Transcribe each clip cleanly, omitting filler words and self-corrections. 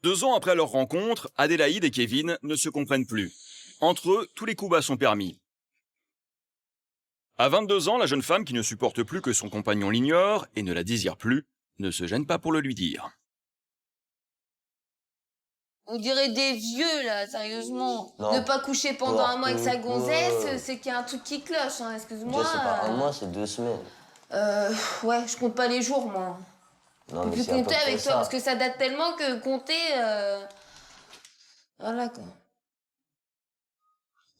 2 ans après leur rencontre, Adélaïde et Kevin ne se comprennent plus. Entre eux, tous les coups bas sont permis. À 22 ans, la jeune femme qui ne supporte plus que son compagnon l'ignore et ne la désire plus, ne se gêne pas pour le lui dire. On dirait des vieux, là, sérieusement. Non. Ne pas coucher pendant un mois avec sa gonzesse, Ouais. c'est qu'il y a un truc qui cloche, hein, excuse-moi. Déjà, c'est pas un mois, c'est 2 semaines. Ouais, je compte pas les jours, moi. Non, Je mais peux c'est à peu compter près avec toi, ça. parce que ça date tellement que compter... Voilà, quoi.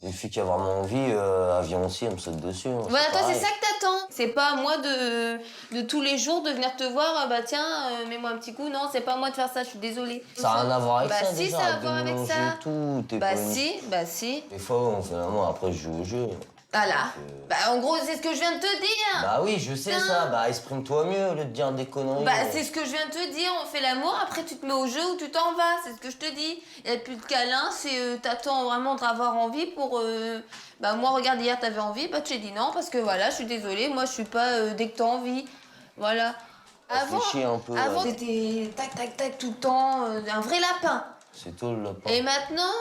Une fille qui a vraiment envie, elle vient aussi, elle me saute dessus. Hein, Voilà, toi, c'est pareil. ça que t'attends. C'est pas à moi de tous les jours de venir te voir, bah tiens, mets-moi un petit coup. Non, c'est pas à moi de faire ça, je suis désolée. Ça n'a rien à voir avec bah ça, si, déjà. ça a à arrête de voir avec mélanger ça. Tout, t'es Bah pas une- si, bah si. Des fois, on fait l'amour, après, je joue au jeu. Voilà. Bah en gros, c'est ce que je viens de te dire. Bah oui, je sais Putain. ça. Bah, exprime-toi mieux au lieu de dire des conneries. Bah c'est ce que je viens de te dire, on fait l'amour, après tu te mets au jeu ou tu t'en vas, c'est ce que je te dis. Il n'y a plus de câlin, c'est t'attends vraiment d'avoir envie pour... Bah moi regarde, hier t'avais envie, bah tu as dit non parce que voilà, je suis désolée, moi je suis pas dès que t'as envie. Voilà. Réfléchis un peu, avant ouais. t'étais tac tac tac tout le temps, un vrai lapin. C'est tout le lapin. Et maintenant,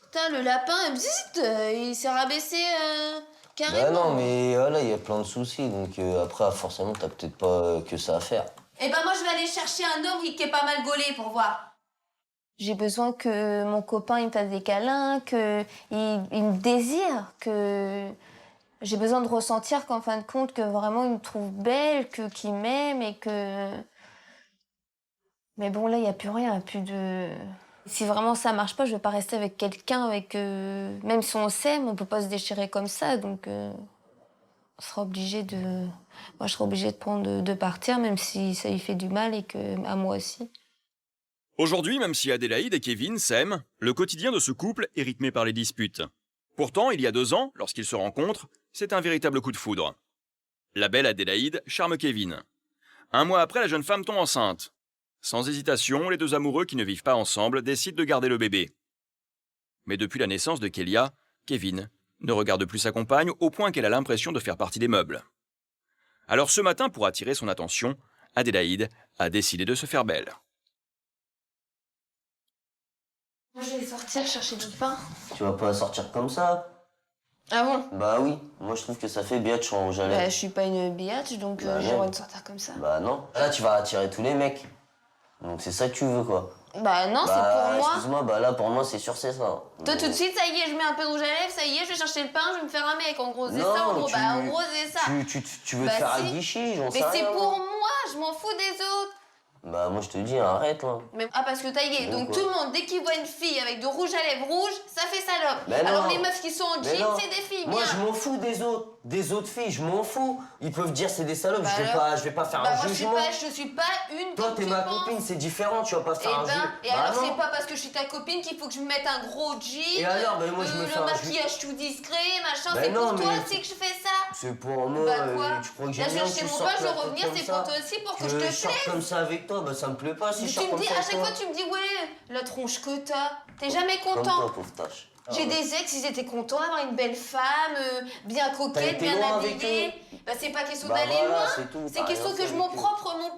putain le lapin, bzzzt, il s'est rabaissé Bah carrément. non, mais voilà, il y a plein de soucis, donc après, forcément, t'as peut-être pas que ça à faire. Eh ben moi je vais aller chercher un homme qui est pas mal gaulé pour voir. J'ai besoin que mon copain il me fasse des câlins, qu'il me désire, que j'ai besoin de ressentir qu'en fin de compte que vraiment il me trouve belle, qu'il m'aime et que... Mais bon là il y a plus rien, il y a plus de... Si vraiment ça marche pas, je vais pas rester avec quelqu'un avec... Même si on s'aime, on peut pas se déchirer comme ça, donc... On sera obligé de... Moi je serai obligée de prendre de partir, même si ça lui fait du mal et que à moi aussi. Aujourd'hui, même si Adélaïde et Kevin s'aiment, le quotidien de ce couple est rythmé par les disputes. Pourtant, il y a 2 ans, lorsqu'ils se rencontrent, c'est un véritable coup de foudre. La belle Adélaïde charme Kevin. 1 mois après, la jeune femme tombe enceinte. Sans hésitation, les 2 amoureux qui ne vivent pas ensemble décident de garder le bébé. Mais depuis la naissance de Kélia, Kevin ne regarde plus sa compagne au point qu'elle a l'impression de faire partie des meubles. Alors ce matin, pour attirer son attention, Adélaïde a décidé de se faire belle. Moi, je vais sortir chercher du pain. Tu vas pas sortir comme ça? Ah bon? Bah oui, moi je trouve que ça fait biatch en rouge à Bah, lèvres. je suis pas une biatch, donc Bah, j'ai le non. droit de sortir comme ça. Bah non. Là, tu vas attirer tous les mecs. Donc c'est ça que tu veux, quoi. Bah non, c'est Bah, pour moi. excuse-moi, bah là, pour moi, c'est sûr, c'est ça. Toi, tout de suite, ça y est, je mets un peu de rouge à lèvres, ça y est, je vais chercher le pain, je vais me faire un mec. En gros, c'est ça, en gros. Bah, en gros, c'est ça. Tu veux Bah, te faire si. un guichet, j'en sais Mais rien. c'est moi. pour moi, je m'en fous des autres. Bah moi, je te dis, arrête, là. Mais, ah, parce que taillé. Donc, Quoi. tout le monde, dès qu'il voit une fille avec de rouge à lèvres rouge, ça fait salope. Mais non. Alors, les meufs qui sont en Mais jean, non. c'est des filles, Moi, bien. je m'en fous des autres filles, je m'en fous. Ils peuvent dire c'est des salopes, Bah je vais alors pas faire Bah, un moi, jugement. je suis pas une Toi, comme t'es tu ma penses. copine, c'est différent, tu vas pas faire un jugement. Et alors, c'est pas parce que je suis ta copine qu'il faut que je me mette un gros jean. Et alors, ben moi, je me fais le un maquillage tout discret, machin. Ben c'est non, pour toi mais- aussi que je fais ça. C'est pour moi, Bah quoi tu crois que Là, j'aime bien j'ai que tu acheté mon sortes pain, je vais la tête revenir, comme c'est ça. pour toi aussi, pour que je te sors plaise. comme ça avec toi, bah ça me plaît pas si Mais je tu sors me comme dis, ça à avec chaque toi. fois, tu me dis, ouais, la tronche que t'as. T'es jamais Comme content. toi, pauvre tâche. J'ai des ex, ils étaient contents d'avoir une belle femme, bien T'as coquette, été bien loin avec habillée. eux Bah, c'est pas question Bah d'aller voilà, loin. c'est tout, C'est t'as question rien que fait je, mon avec eux.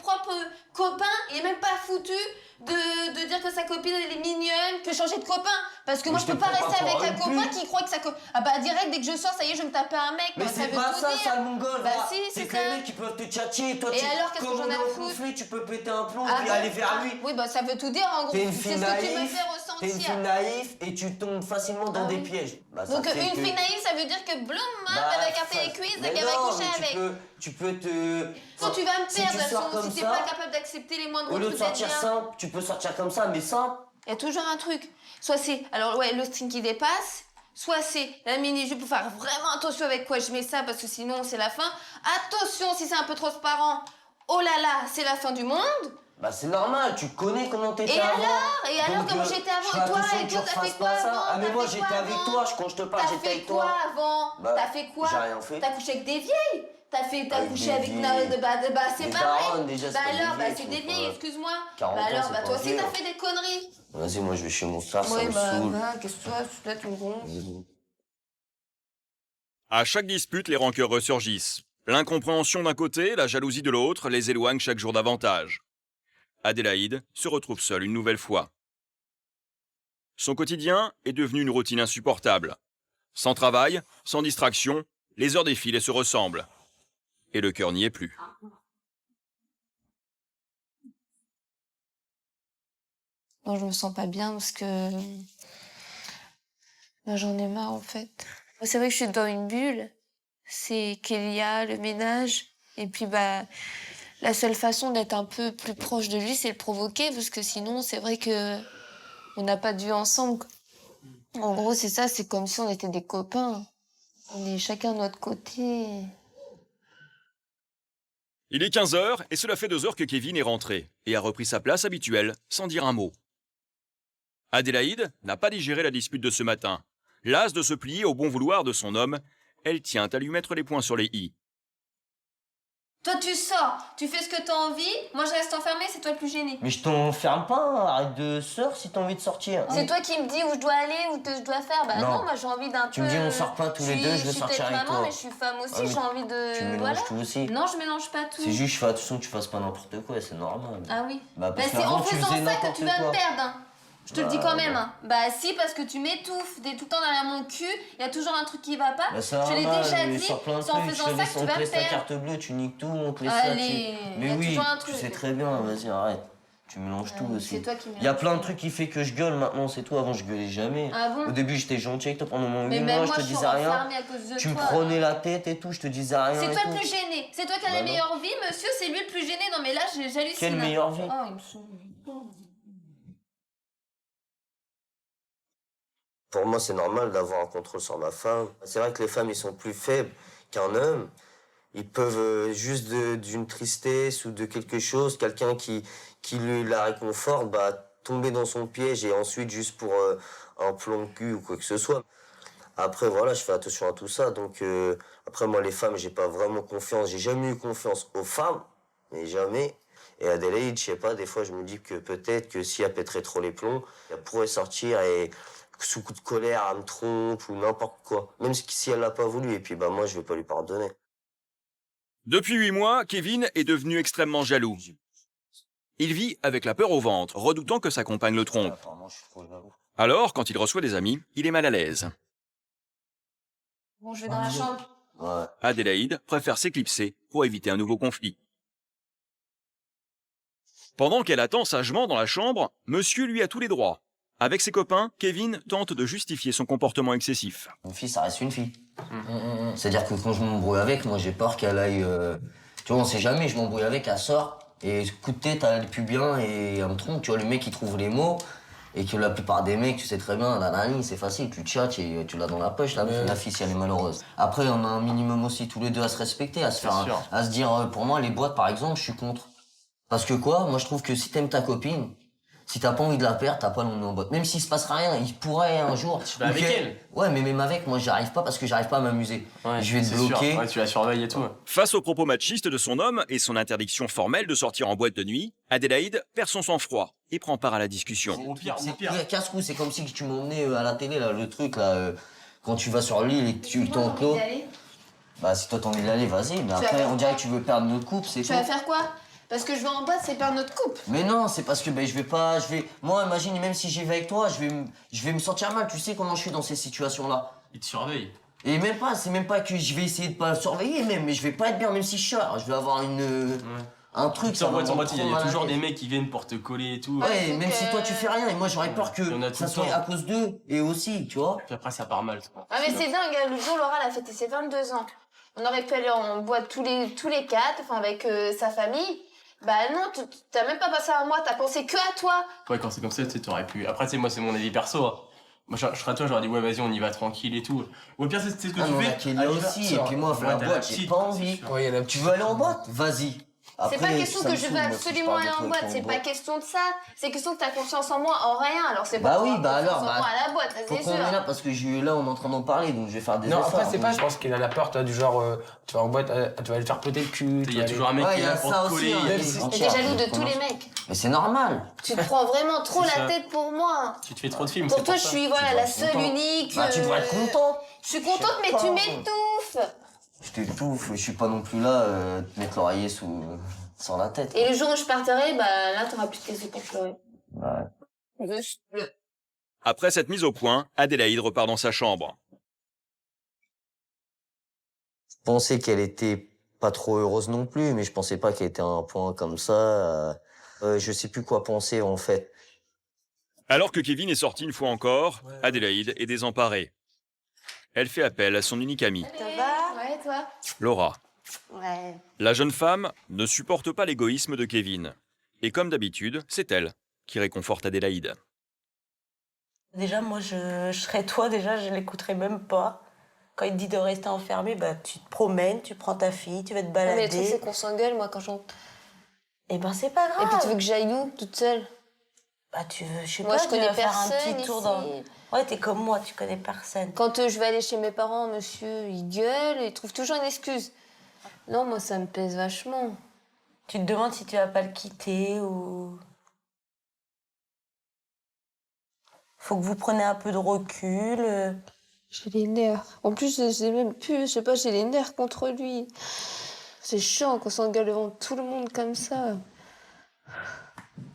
propre copain, il est même pas foutu de dire que sa copine elle est mignonne, que changer de copain. Parce que Mais moi, je je peux te pas prends rester pas avec pour un une copain pute. qui croit que sa copine. Ah bah, direct, dès que je sors, ça y est, je vais me taper un mec. Mais Bah, c'est veut pas tout ça, dire. sale mongol. Bah va. si, c'est C'est que ça. les mecs qui peuvent te tchatcher et toi, Et alors, qu'est-ce que comme j'en on ai est à en foutre conflit, tu peux péter un plomb Ah et puis bon aller vers Ah, lui. oui, bah ça veut tout dire en gros. T'es une C'est fille ce que tu me naïve, fais t'es une ressentir. fille naïve et tu tombes facilement dans Ah des oui. pièges. Bah, ça Donc fait une que- fille naïve, ça veut dire que bloom, Bah, elle va écarter les cuisses mais et qu'elle va non, coucher mais avec. tu peux te... Quand tu vas me Si perdre, tu de toute sors façon, comme si t'es ça, pas capable d'accepter les moindres au lieu de trucs d'être sortir bien. simple, tu peux sortir comme ça, mais simple. Il y a toujours un truc. Soit c'est, alors ouais, le string qui dépasse, soit c'est la mini-jupe pour faire vraiment attention avec quoi je mets ça parce que sinon c'est la fin. Attention si c'est un peu transparent, oh là là, c'est la fin du monde. Bah c'est normal, tu connais comment t'étais Et avant. Et alors, Donc, comment j'étais avant? je fais Et toi, attention et que toi, tu t'as fait refasses quoi pas ça. avant? Ah mais T'as moi fait j'étais quoi avec avant? toi, quand je te parle T'as j'étais fait avec quoi toi. avant? Bah, T'as fait quoi? j'ai rien fait. T'as couché avec des vieilles? T'as Avec couché des avec vieilles. bah c'est Des pas daronnes, vrai. déjà, c'est Bah pas des alors, bah vieilles, c'est tu des vois, vieilles, pas. excuse-moi. 40 Bah ans, alors, c'est bah pas toi aussi vieux. t'as fait des conneries. Vas-y, moi je vais chez mon frère, ça Ouais, me bah saoule. va, qu'est-ce que tu fais? Là, tu me gonfles. À chaque dispute, les rancœurs ressurgissent. L'incompréhension d'un côté, la jalousie de l'autre les éloignent chaque jour davantage. Adélaïde se retrouve seule une nouvelle fois. Son quotidien est devenu une routine insupportable. Sans travail, sans distraction, les heures défilent et se ressemblent. Et le cœur n'y est plus. Moi, je me sens pas bien parce que j'en ai marre en fait. C'est vrai que je suis dans une bulle. C'est Kélia, le ménage. Et puis la seule façon d'être un peu plus proche de lui, c'est le provoquer parce que sinon, c'est vrai que on n'a pas de vie ensemble. En gros, c'est ça, c'est comme si on était des copains. On est chacun de notre côté. Il est 15h et cela fait 2 heures que Kevin est rentré et a repris sa place habituelle sans dire un mot. Adélaïde n'a pas digéré la dispute de ce matin. Lasse de se plier au bon vouloir de son homme, elle tient à lui mettre les points sur les i. Toi, tu sors, tu fais ce que t'as envie. Moi, je reste enfermée, c'est toi le plus gêné. Mais je t'enferme pas, arrête de sort si t'as envie de sortir. C'est toi qui me dis où je dois aller, où je dois faire. Bah non, Non. moi j'ai envie d'un peu... Tu me dis on sort pas tous les deux, je veux sortir avec maman, toi. mais je suis femme aussi, Ah oui. j'ai envie de... Tu mélanges voilà. tout aussi. Non, je mélange pas tout. C'est juste, je fais attention que tu fasses pas n'importe quoi, c'est normal. Ah oui. Bah, parce c'est en qu'avant, tu faisant faisais ça que n'importe tu vas quoi. me perdre. Hein. Je te le dis quand même. Hein. Bah si, parce que tu m'étouffes. T'es tout le temps derrière mon cul. Il y a toujours un truc qui va pas. Bah, ça je te l'ai va, déjà mais dit. sur plein de C'est en trucs, faisant ça que tu on vas te me laisse ta perdre. carte bleue, tu niques tout, on te laisse ça. Allez, il y a Mais oui, toujours un tu truc. sais très bien, vas-y, arrête. Tu mélanges tout aussi. C'est toi qui mélanges. Il y a plein de trucs qui fait que je gueule maintenant, c'est toi. Avant, je gueulais jamais. Ah bon? Au début, j'étais gentil avec toi pendant mon 8 Mais mois, même je moi, te je suis disais rien. renfermée à cause de Tu me toi. prenais la tête et tout, je te disais rien. C'est et toi tout. le plus gêné. C'est toi qui as la Bah non. meilleure vie, monsieur. C'est lui le plus gêné. Non mais là, j'hallucine. Quelle meilleure vie? Oh, il me saoule. Pour moi, c'est normal d'avoir un contrôle sur ma femme. C'est vrai que les femmes, ils sont plus faibles qu'un homme. Ils peuvent, juste d'une tristesse ou de quelque chose, quelqu'un qui la réconforte, bah, tomber dans son piège et ensuite, juste pour un plomb de cul ou quoi que ce soit. Après, voilà, je fais attention à tout ça. Donc, après, moi, les femmes, j'ai pas vraiment confiance. J'ai jamais eu confiance aux femmes, mais jamais. Et Adélaïde, je sais pas, des fois, je me dis que peut-être que si elle pèterait trop les plombs, elle pourrait sortir et sous coup de colère, elle me trompe ou n'importe quoi. Même si elle l'a pas voulu. Et puis, bah, moi, je vais pas lui pardonner. Depuis 8 mois, Kevin est devenu extrêmement jaloux. Il vit avec la peur au ventre, redoutant que sa compagne le trompe. Apparemment, je suis trop jaloux. Alors, quand il reçoit des amis, il est mal à l'aise. Bon, je vais dans la chambre. Ouais. Adélaïde préfère s'éclipser pour éviter un nouveau conflit. Pendant qu'elle attend sagement dans la chambre, monsieur lui a tous les droits. Avec ses copains, Kevin tente de justifier son comportement excessif. Une fille, ça reste une fille. C'est-à-dire que quand je m'embrouille avec, moi j'ai peur qu'elle aille... Tu vois, on sait jamais, je m'embrouille avec, elle sort, et coup de tête, elle aille plus bien, et elle me trompe. Tu vois, le mec, il trouve les mots, et que la plupart des mecs, tu sais très bien, nanani, c'est facile, tu tchatches et tu l'as dans la poche, la fille, si elle est malheureuse. Après, on a un minimum aussi tous les deux à se respecter, à se dire, pour moi, les boîtes, par exemple, je suis contre. Parce que quoi, moi je trouve que si t'aimes ta copine, si t'as pas envie de la perdre, t'as pas l'emmener en boîte. Même s'il se passera rien, il pourrait un jour... Tu vas avec elle. Ouais, mais même avec, moi j'y arrive pas parce que j'arrive pas à m'amuser. Ouais, je vais te c'est bloquer. sûr. Ouais, tu la surveilles et tout. Face aux propos machistes de son homme et son interdiction formelle de sortir en boîte de nuit, Adélaïde perd son sang-froid et prend part à la discussion. Au pire, C'est casse-cou, c'est comme si tu m'emmenais à la télé, là, le truc, là, quand tu vas sur l'île et que tu t'enclos. Bah, si toi t'as envie d'aller, vas-y, mais après, on dirait que tu veux perdre notre couple, c'est tout. Tu vas faire quoi? Parce que je vais en boîte, c'est perdre notre couple. Mais non, c'est parce que ben, moi, imagine, même si j'y vais avec toi, je vais me sentir mal. Tu sais comment je suis dans ces situations-là. Il te surveille. Et même pas, c'est même pas que je vais essayer de pas le surveiller, mais je vais pas être bien, même si je sors. Je vais avoir un truc. En boîte, il y a toujours des mecs. mecs qui viennent pour te coller et tout. Ouais, même si toi tu fais rien, et moi j'aurais peur que Il y en a tout ça le soit temps. à cause d'eux, et aussi, tu vois. Puis après, ça part mal. Ah mais c'est dingue, hein. Le jour Laura elle a fêté ses 22 ans. On aurait pu aller en boîte tous les quatre, enfin avec sa famille. Bah non, t'as même pas passé un mois, t'as pensé que à toi. Ouais, quand c'est comme ça, tu sais, t'aurais pu. Après, tu sais, moi, c'est mon avis perso. Hein. Moi, je serais toi, j'aurais dit, ouais, vas-y, on y va tranquille et tout. Ou au pire, c'est ce que Ah, tu mais on a fais. Kélia allez, aussi, et va. puis moi, Ouais, la t'as boîte, j'ai petite, pas c'est envie. sûr. Ouais, il y en a Tu veux aller en boîte? Vas-y. C'est pas Après, question ça que me je saoule, veux moi, si je absolument parle aller de en trucs boîte, en c'est boîte. pas question de ça. C'est question que t'as confiance en moi en rien, alors c'est pas Bah pour oui, avoir bah confiance alors, en bah, moi à la boîte, ça c'est Pourquoi on est là? sûr. Parce que là, on est en train d'en parler, donc je vais faire des Non, efforts. après, c'est pas, donc. je pense qu'il a la peur, toi, du genre, tu vas en boîte, tu vas aller faire péter le cul. Il y a toujours un mec Ouais, qui il y est a là pour ça te aussi, coller. hein, Même les si- Mais entières, t'es jaloux de je tous les commence- mecs. Mais c'est normal. Tu te prends vraiment trop C'est la ça. tête pour moi. Tu te fais trop de films. Pour c'est toi, je ça. suis voilà Tu la devrais être seule content. unique. Bah, tu devrais être content. Je suis contente, mais sais tu pas. m'étouffes. Je t'étouffe, je suis pas non plus là, te mettre l'oreiller sous. sans la tête. Et le jour où je partirai, bah là, t'auras plus de caisses pour pleurer. Ouais. Après cette mise au point, Adélaïde repart dans sa chambre. Je pensais qu'elle était pas trop heureuse non plus, mais je pensais pas qu'elle était à un point comme ça. Je sais plus quoi penser en fait. Alors que Kevin est sorti une fois encore, Adélaïde est désemparée. Elle fait appel à son unique amie, Ça va? Ouais, toi? Laura. Ouais. La jeune femme ne supporte pas l'égoïsme de Kevin. Et comme d'habitude, c'est elle qui réconforte Adélaïde. Déjà, moi, je serais toi, déjà, je l'écouterais même pas. Quand il te dit de rester enfermé, bah, tu te promènes, tu prends ta fille, tu vas te balader. Mais le truc, c'est qu'on s'engueule, moi, quand j'entre. Eh ben, c'est pas grave. Et puis, tu veux que j'aille où, toute seule? Bah, tu veux, je sais Moi, pas, je tu connais vas faire un personne petit tour ici. dans... Ouais, t'es comme moi, tu connais personne. Quand je vais aller chez mes parents, monsieur, il gueule, il trouve toujours une excuse. Non, moi, ça me pèse vachement. Tu te demandes si tu vas pas le quitter ou... Faut que vous preniez un peu de recul. J'ai les nerfs. En plus, je sais même plus, je sais pas, j'ai les nerfs contre lui. C'est chiant qu'on s'engueule devant tout le monde comme ça.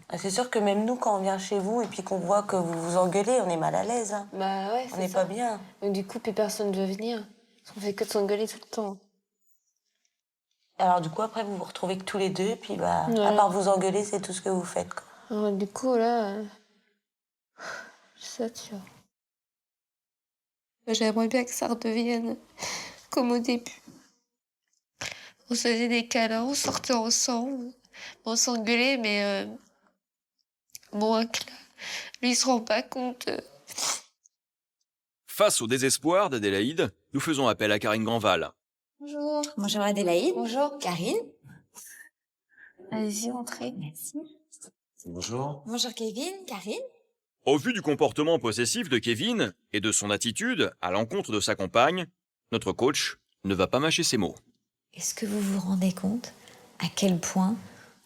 Ah, c'est sûr que même nous, quand on vient chez vous et puis qu'on voit que vous vous engueulez, on est mal à l'aise. Hein. Bah ouais, On c'est n'est ça. pas bien. Donc du coup, plus personne ne veut venir. On fait que de s'engueuler tout le temps. Alors du coup, après, vous vous retrouvez que tous les deux, puis bah, Ouais. à part vous engueuler, c'est tout ce que vous faites. Quoi. Alors du coup, là, je sature. J'aimerais bien que ça redevienne comme au début. On se faisait des câlins, on sortait ensemble. On s'engueulait, mais bon, lui, il se rend pas compte. Face au désespoir d'Adélaïde, nous faisons appel à Karine Grandval. Bonjour. Bonjour Adélaïde. Bonjour. Karine. Allez-y, entrez. Merci. Bonjour. Bonjour Kevin, Karine. Au vu du comportement possessif de Kevin et de son attitude à l'encontre de sa compagne, notre coach ne va pas mâcher ses mots. Est-ce que vous vous rendez compte à quel point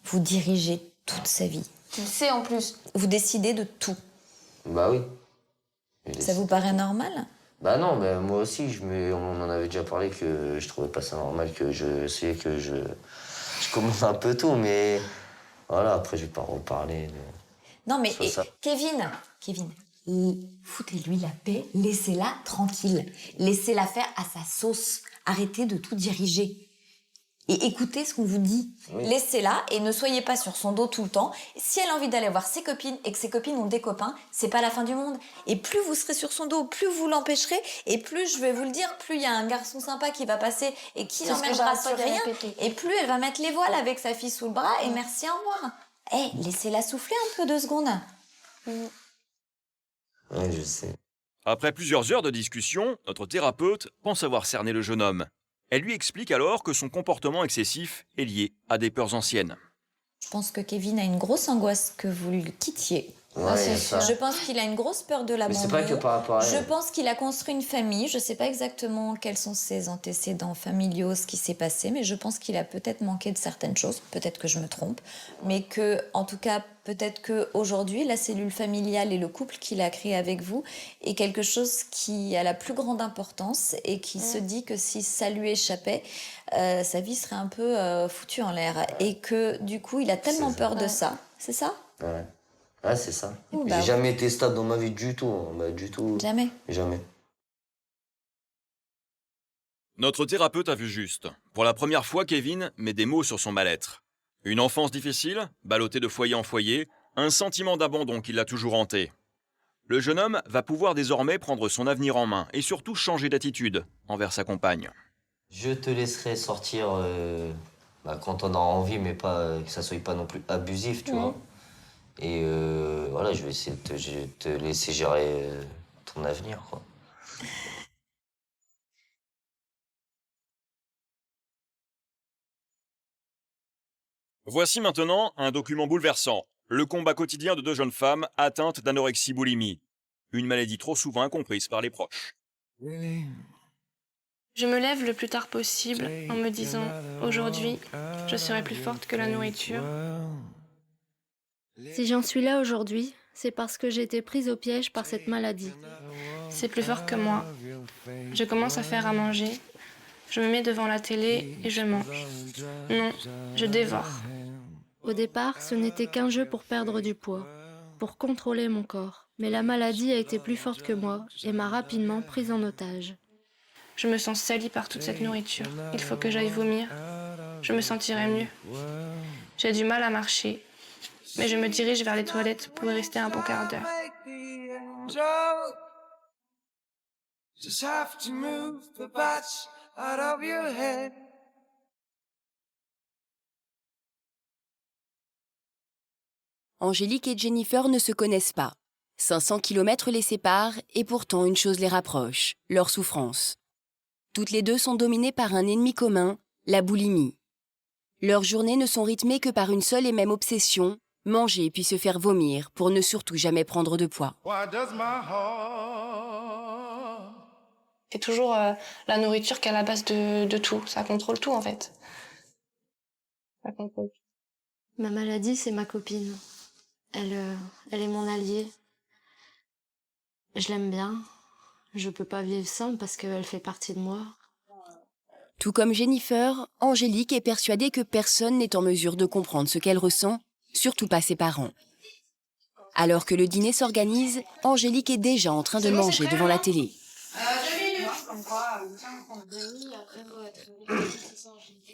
vous dirigez toute sa vie? Tu le sais en plus. Vous décidez de tout. Bah oui. Ça vous paraît normal? Bah non, mais moi aussi, on en avait déjà parlé que je trouvais pas ça normal que je commande un peu tout, mais voilà, après je vais pas reparler. Non mais C'est ça. Kevin, foutez-lui la paix, laissez-la tranquille. Laissez-la faire à sa sauce. Arrêtez de tout diriger. Et écoutez ce qu'on vous dit. Oui. Laissez-la et ne soyez pas sur son dos tout le temps. Si elle a envie d'aller voir ses copines et que ses copines ont des copains, c'est pas la fin du monde. Et plus vous serez sur son dos, plus vous l'empêcherez et plus, je vais vous le dire, plus il y a un garçon sympa qui va passer et qui C'est ce que l'emmènera j'arrête pas sur de rien. répéter. Et plus elle va mettre les voiles avec sa fille sous le bras et merci, au revoir. Laissez-la souffler un peu 2 secondes. Ouais, je sais. Après plusieurs heures de discussion, notre thérapeute pense avoir cerné le jeune homme. Elle lui explique alors que son comportement excessif est lié à des peurs anciennes. Je pense que Kevin a une grosse angoisse que vous le quittiez. Ouais, c'est y a ça. Je pense qu'il a une grosse peur de Mais l'abandon. c'est pas que par rapport à Je elle. pense qu'il a construit une famille. Je ne sais pas exactement quels sont ses antécédents familiaux, ce qui s'est passé, mais je pense qu'il a peut-être manqué de certaines choses. Peut-être que je me trompe, mais que, en tout cas, peut-être que aujourd'hui, la cellule familiale et le couple qu'il a créé avec vous est quelque chose qui a la plus grande importance et qui se dit que si ça lui échappait, sa vie serait un peu foutue en l'air et que du coup, il a tellement C'est ça. peur de ça. C'est ça? Ouais. Ouais, c'est ça. Bah, J'ai jamais été stable dans ma vie du tout. Hein. Bah, du tout. Jamais. Jamais. Notre thérapeute a vu juste. Pour la première fois, Kevin met des mots sur son mal-être. Une enfance difficile, ballottée de foyer en foyer, un sentiment d'abandon qui l'a toujours hanté. Le jeune homme va pouvoir désormais prendre son avenir en main et surtout changer d'attitude envers sa compagne. Je te laisserai sortir quand on aura envie, mais pas que ça soit pas non plus abusif, tu vois. Et voilà, je vais essayer de te laisser gérer ton avenir, quoi. Voici maintenant un document bouleversant. Le combat quotidien de 2 jeunes femmes atteintes d'anorexie-boulimie. Une maladie trop souvent incomprise par les proches. Je me lève le plus tard possible en me disant « Aujourd'hui, je serai plus forte que la nourriture ». Si j'en suis là aujourd'hui, c'est parce que j'ai été prise au piège par cette maladie. C'est plus fort que moi. Je commence à faire à manger. Je me mets devant la télé et je mange. Non, je dévore. Au départ, ce n'était qu'un jeu pour perdre du poids, pour contrôler mon corps. Mais la maladie a été plus forte que moi et m'a rapidement prise en otage. Je me sens salie par toute cette nourriture. Il faut que j'aille vomir. Je me sentirai mieux. J'ai du mal à marcher, mais je me dirige vers les toilettes pour y rester un bon quart d'heure. Angélique et Jennifer ne se connaissent pas. 500 kilomètres les séparent et pourtant une chose les rapproche, leur souffrance. Toutes les deux sont dominées par un ennemi commun, la boulimie. Leurs journées ne sont rythmées que par une seule et même obsession, manger puis se faire vomir pour ne surtout jamais prendre de poids. C'est toujours la nourriture qui est à la base de tout. Ça contrôle tout, en fait. Ça contrôle tout. Ma maladie, c'est ma copine. Elle est mon alliée. Je l'aime bien. Je peux pas vivre sans parce qu'elle fait partie de moi. Tout comme Jennifer, Angélique est persuadée que personne n'est en mesure de comprendre ce qu'elle ressent, surtout pas ses parents. Alors que le dîner s'organise, Angélique est déjà en train de manger devant la télé.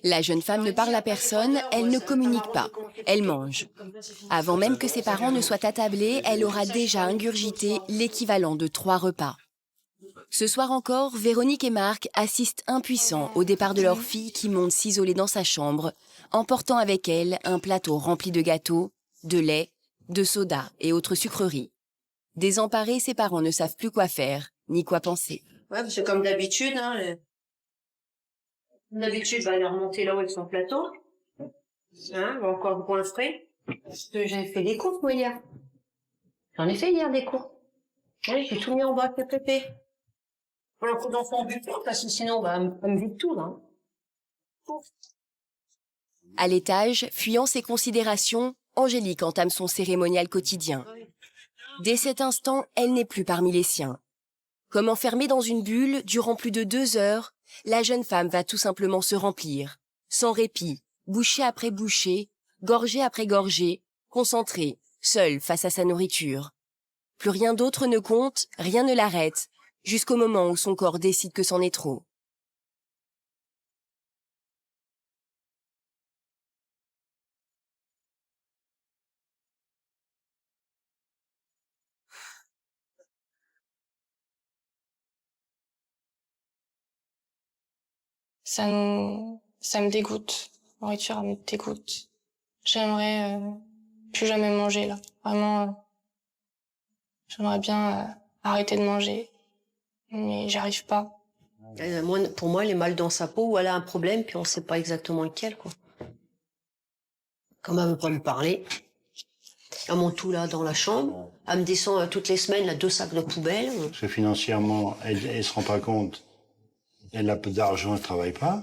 La jeune femme ne parle à personne, elle ne communique pas, elle mange. Avant même que ses parents ne soient attablés, elle aura déjà ingurgité l'équivalent de 3 repas. Ce soir encore, Véronique et Marc assistent impuissants au départ de leur fille qui monte s'isoler dans sa chambre, emportant avec elle un plateau rempli de gâteaux, de lait, de soda et autres sucreries. Désemparés, ses parents ne savent plus quoi faire, ni quoi penser. Ouais, parce que comme d'habitude, d'habitude, va aller remonter là-haut avec son plateau. Va encore point frais. Parce que j'ai fait des courses, moi, hier. J'en ai fait hier des courses. Oui, j'ai tout mis en bas avec le pépé. Pour le coup d'enfant but, parce que sinon, elle me vide tout, là. À l'étage, fuyant ses considérations, Angélique entame son cérémonial quotidien. Dès cet instant, elle n'est plus parmi les siens. Comme enfermée dans une bulle, durant plus de 2 heures, la jeune femme va tout simplement se remplir, sans répit, bouchée après bouchée, gorgée après gorgée, concentrée, seule face à sa nourriture. Plus rien d'autre ne compte, rien ne l'arrête, jusqu'au moment où son corps décide que c'en est trop. Ça me dégoûte. La nourriture, elle me dégoûte. J'aimerais plus jamais manger, là. Vraiment, j'aimerais bien arrêter de manger. Mais j'arrive pas. Pour moi, elle est mal dans sa peau ou elle a un problème, puis on sait pas exactement lequel, quoi. Comme elle veut pas me parler. Elle monte tout là dans la chambre. Elle me descend toutes les semaines là 2 sacs de poubelle. Parce que financièrement, elle se rend pas compte. Elle a peu d'argent, elle travaille pas.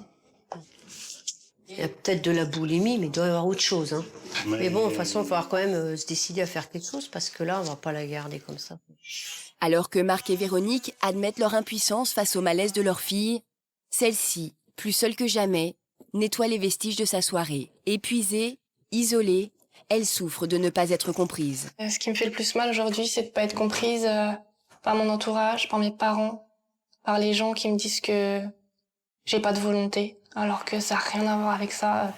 Il y a peut-être de la boulimie, mais il doit y avoir autre chose. Hein. Mais bon, de toute façon, il va falloir quand même se décider à faire quelque chose, parce que là, on va pas la garder comme ça. Alors que Marc et Véronique admettent leur impuissance face au malaise de leur fille, celle-ci, plus seule que jamais, nettoie les vestiges de sa soirée. Épuisée, isolée, elle souffre de ne pas être comprise. Ce qui me fait le plus mal aujourd'hui, c'est de pas être comprise par mon entourage, par mes parents, par les gens qui me disent que j'ai pas de volonté, alors que ça n'a rien à voir avec ça.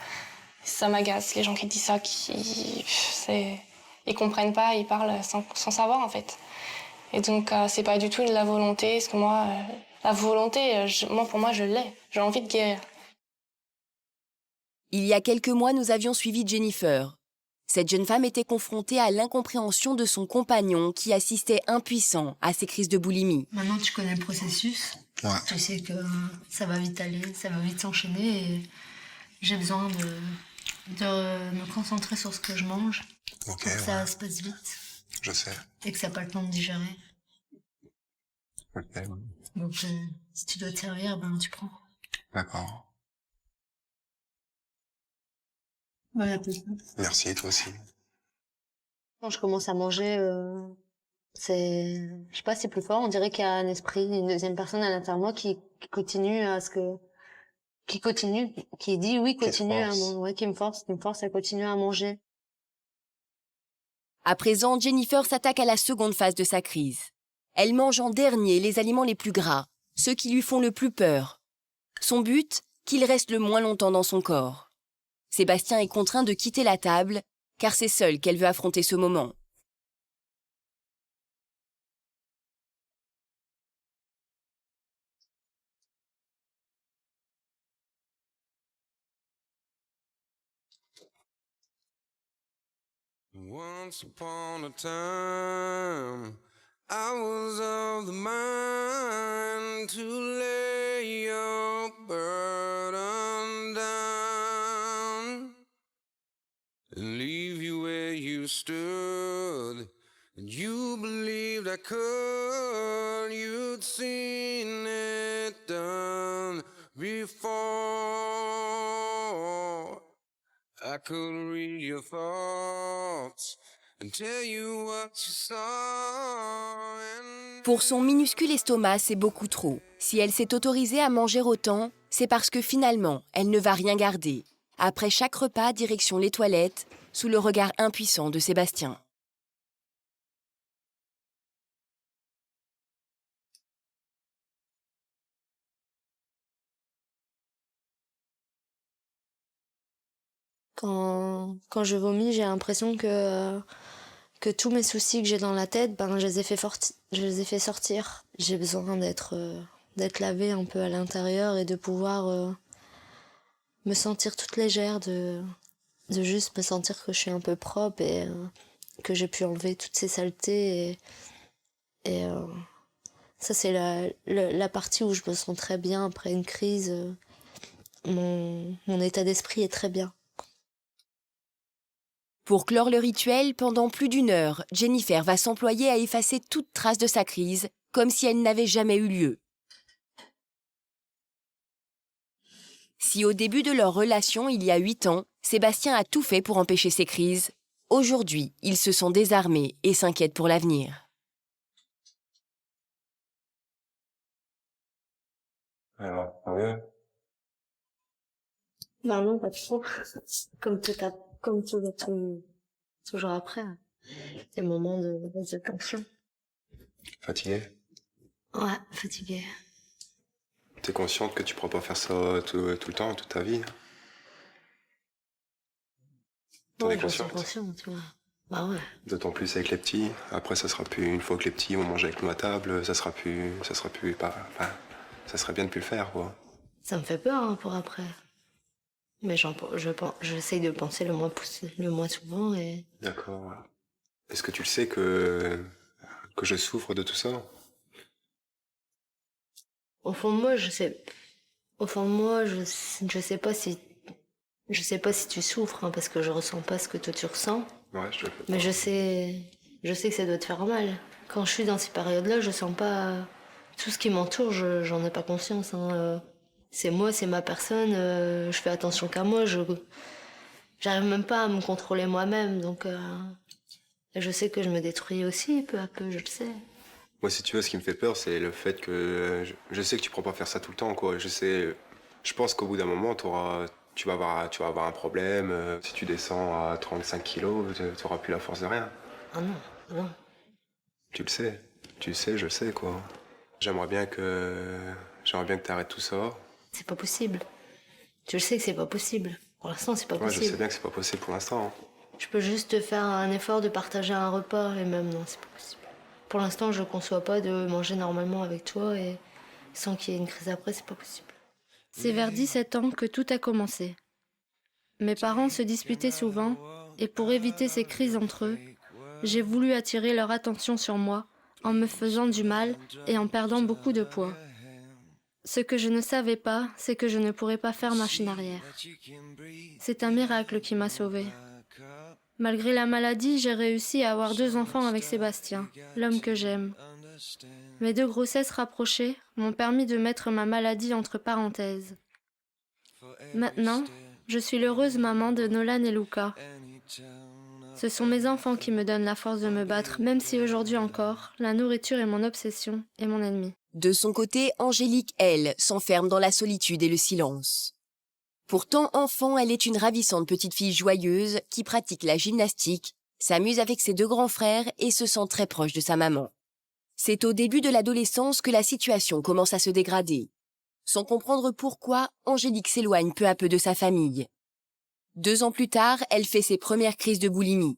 Ça m'agace, les gens qui disent ça, ils comprennent pas, ils parlent sans savoir en fait. Et donc c'est pas du tout de la volonté, parce que moi, la volonté, pour moi je l'ai, j'ai envie de guérir. Il y a quelques mois, nous avions suivi Jennifer. Cette jeune femme était confrontée à l'incompréhension de son compagnon qui assistait impuissant à ses crises de boulimie. Maintenant, tu connais le processus. Ouais. Tu sais que ça va vite aller, ça va vite s'enchaîner et j'ai besoin de me concentrer sur ce que je mange pour que ça se passe vite. Je sais. Et que ça n'a pas le temps de digérer. Ok. Donc, si tu dois te servir, tu prends. D'accord. Voilà, tout ça. Merci, toi aussi. Quand je commence à manger, je sais pas, c'est plus fort. On dirait qu'il y a un esprit, une deuxième personne à l'intérieur de moi qui continue qui dit oui, continue à manger, ouais, qui me force à continuer à manger. À présent, Jennifer s'attaque à la seconde phase de sa crise. Elle mange en dernier les aliments les plus gras, ceux qui lui font le plus peur. Son but, qu'il reste le moins longtemps dans son corps. Sébastien est contraint de quitter la table, car c'est seule qu'elle veut affronter ce moment. Once upon a time, I was of the mind to lay your burden down and leave you where you stood. And you believed I could, you'd seen it done before. I could read your thoughts and tell you what you saw. Pour son minuscule estomac, c'est beaucoup trop. Si elle s'est autorisée à manger autant, c'est parce que finalement, elle ne va rien garder. Après chaque repas, direction les toilettes, sous le regard impuissant de Sébastien. Quand je vomis, j'ai l'impression que tous mes soucis que j'ai dans la tête, ben, je les ai fait sortir. J'ai besoin d'être lavée un peu à l'intérieur et de pouvoir me sentir toute légère, de juste me sentir que je suis un peu propre et que j'ai pu enlever toutes ces saletés. Et ça, c'est la partie où je me sens très bien après une crise. Mon état d'esprit est très bien. Pour clore le rituel, pendant plus d'1 heure, Jennifer va s'employer à effacer toute trace de sa crise, comme si elle n'avait jamais eu lieu. Si au début de leur relation, il y a 8 ans, Sébastien a tout fait pour empêcher ces crises, aujourd'hui, ils se sont désarmés et s'inquiètent pour l'avenir. Alors, ça va mieux? Non, pas trop. Comme toujours après. Des moments de tension. Fatigué? Ouais, fatiguée. T'es consciente que tu pourras pas faire ça tout le temps, toute ta vie? T'en es Je suis consciente? consciente, tu vois. Bah ouais. D'autant plus avec les petits. Après, ça sera plus, une fois que les petits vont manger avec nous à table, ça sera plus pas, enfin, ça serait bien de plus le faire, quoi. Ça me fait peur, hein, pour après. Mais j'essaye de penser le moins souvent et... D'accord. Est-ce que tu le sais que je souffre de tout ça? Au fond de moi, je sais pas si tu souffres, hein, parce que je ressens pas ce que toi tu ressens. Ouais, Mais je sais que ça doit te faire mal. Quand je suis dans ces périodes-là, je sens pas tout ce qui m'entoure, j'en ai pas conscience, hein. C'est moi, c'est ma personne, je fais attention qu'à moi, j'arrive même pas à me contrôler moi-même, donc je sais que je me détruis aussi, peu à peu, je le sais. Moi, si tu veux, ce qui me fait peur, c'est le fait que je sais que tu pourras pas faire ça tout le temps, quoi. Je pense qu'au bout d'un moment, tu vas avoir un problème. Si tu descends à 35 kilos, tu auras plus la force de rien. Ah non, non. Tu le sais, je le sais, quoi. J'aimerais bien que t'arrêtes tout ça. C'est pas possible. Tu le sais que c'est pas possible. Pour l'instant, c'est pas possible. Je sais bien que c'est pas possible pour l'instant. Hein. Je peux juste faire un effort de partager un repas, et même non, c'est pas possible. Pour l'instant, je conçois pas de manger normalement avec toi et sans qu'il y ait une crise après, c'est pas possible. C'est vers 17 ans que tout a commencé. Mes parents se disputaient souvent et pour éviter ces crises entre eux, j'ai voulu attirer leur attention sur moi en me faisant du mal et en perdant beaucoup de poids. Ce que je ne savais pas, c'est que je ne pourrais pas faire machine arrière. C'est un miracle qui m'a sauvée. Malgré la maladie, j'ai réussi à avoir 2 enfants avec Sébastien, l'homme que j'aime. Mes 2 grossesses rapprochées m'ont permis de mettre ma maladie entre parenthèses. Maintenant, je suis l'heureuse maman de Nolan et Luca. Ce sont mes enfants qui me donnent la force de me battre, même si aujourd'hui encore, la nourriture est mon obsession et mon ennemi. De son côté, Angélique, elle, s'enferme dans la solitude et le silence. Pourtant, enfant, elle est une ravissante petite fille joyeuse qui pratique la gymnastique, s'amuse avec ses 2 grands frères et se sent très proche de sa maman. C'est au début de l'adolescence que la situation commence à se dégrader. Sans comprendre pourquoi, Angélique s'éloigne peu à peu de sa famille. 2 ans plus tard, elle fait ses premières crises de boulimie.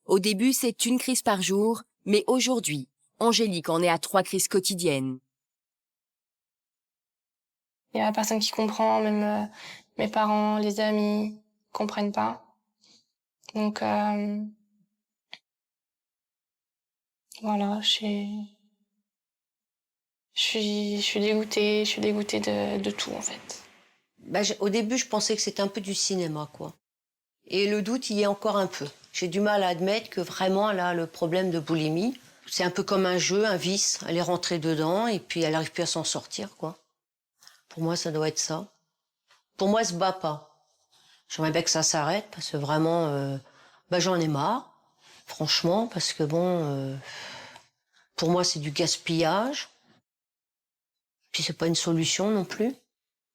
Au début, c'est 1 crise par jour, mais aujourd'hui, Angélique en est à 3 crises quotidiennes. Il y a personne qui comprend, même mes parents, les amis comprennent pas. Donc voilà, je suis dégoûtée, de tout en fait. Au début, je pensais que c'était un peu du cinéma, quoi. Et le doute y est encore un peu. J'ai du mal à admettre que vraiment, elle a le problème de boulimie. C'est un peu comme un jeu, un vice. Elle est rentrée dedans et puis elle n'arrive plus à s'en sortir, quoi. Pour moi, ça doit être ça. Pour moi, elle se bat pas. J'aimerais bien que ça s'arrête parce que vraiment, j'en ai marre. Franchement, parce que pour moi, c'est du gaspillage. Puis c'est pas une solution non plus.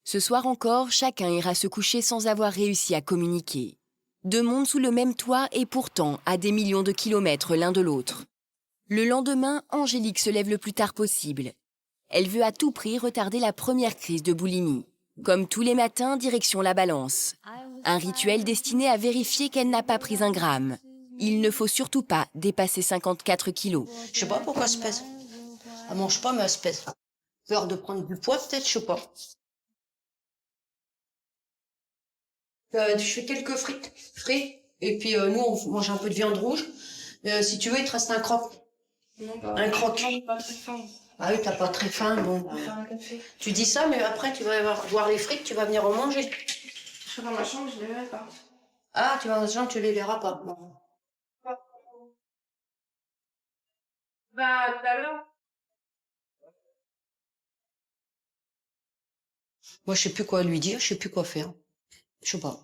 Ce soir encore, chacun ira se coucher sans avoir réussi à communiquer. 2 mondes sous le même toit et pourtant à des millions de kilomètres l'un de l'autre. Le lendemain, Angélique se lève le plus tard possible. Elle veut à tout prix retarder la première crise de boulimie. Comme tous les matins, direction la balance. Un rituel destiné à vérifier qu'elle n'a pas pris 1 gramme. Il ne faut surtout pas dépasser 54 kilos. Je sais pas pourquoi elle se pèse. Elle mange pas, mais elle se pèse. Peur de prendre du poids, peut-être, je sais pas. Je fais quelques frites, et puis nous, on mange un peu de viande rouge. Si tu veux, il te reste un croc. Un croc. Pas très faim. Ah oui, t'as pas très faim, bon. Tu dis ça, mais après, tu vas voir les frites, tu vas venir en manger. Je serai dans ma chambre, je les verrai pas. Ah, tu vas dans la chambre, tu les verras pas. Bon. Tout à l'heure. Moi, je sais plus quoi lui dire, je sais plus quoi faire. Je sais pas.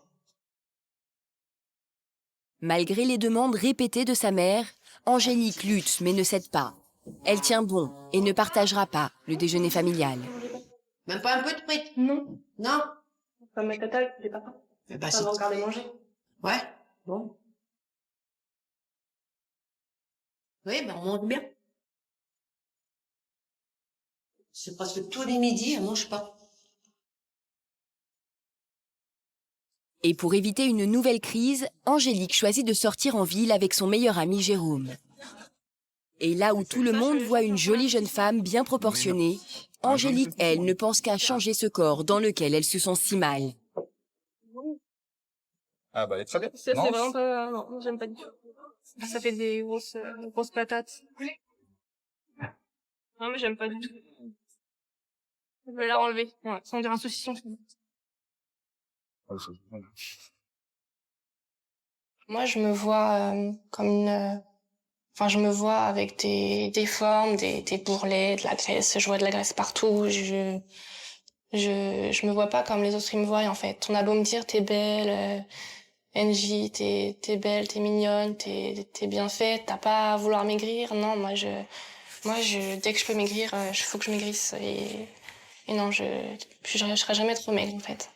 Malgré les demandes répétées de sa mère, Angélique lutte mais ne cède pas. Elle tient bon et ne partagera pas le déjeuner familial. Même pas un peu de frites? Non. Non? Comme ma tata, j'ai pas faim. Ça va regarder manger. Ouais, bon. Oui, on mange bien. C'est parce que tous les midis, elle mange pas. Et pour éviter une nouvelle crise, Angélique choisit de sortir en ville avec son meilleur ami Jérôme. Et là où tout le monde voit une jolie jeune femme bien proportionnée, Angélique, elle, ne pense qu'à changer ce corps dans lequel elle se sent si mal. Ah bah elle est très bien. Ça, c'est vraiment pas... Non, j'aime pas du tout. Ça fait des grosses patates. Non, mais j'aime pas du tout. Je vais la enlever. Ouais, sans dire un saucisson. Moi, je me vois comme une... Enfin, je me vois avec des formes, des bourrelets, de la graisse. Je vois de la graisse partout. Je me vois pas comme les autres ils me voient, en fait. On a beau me dire, t'es belle, NJ, t'es belle, t'es mignonne, t'es bien faite, t'as pas à vouloir maigrir. Non, moi, dès que je peux maigrir, faut que je maigrisse. Et non, je serai jamais trop maigre, en fait.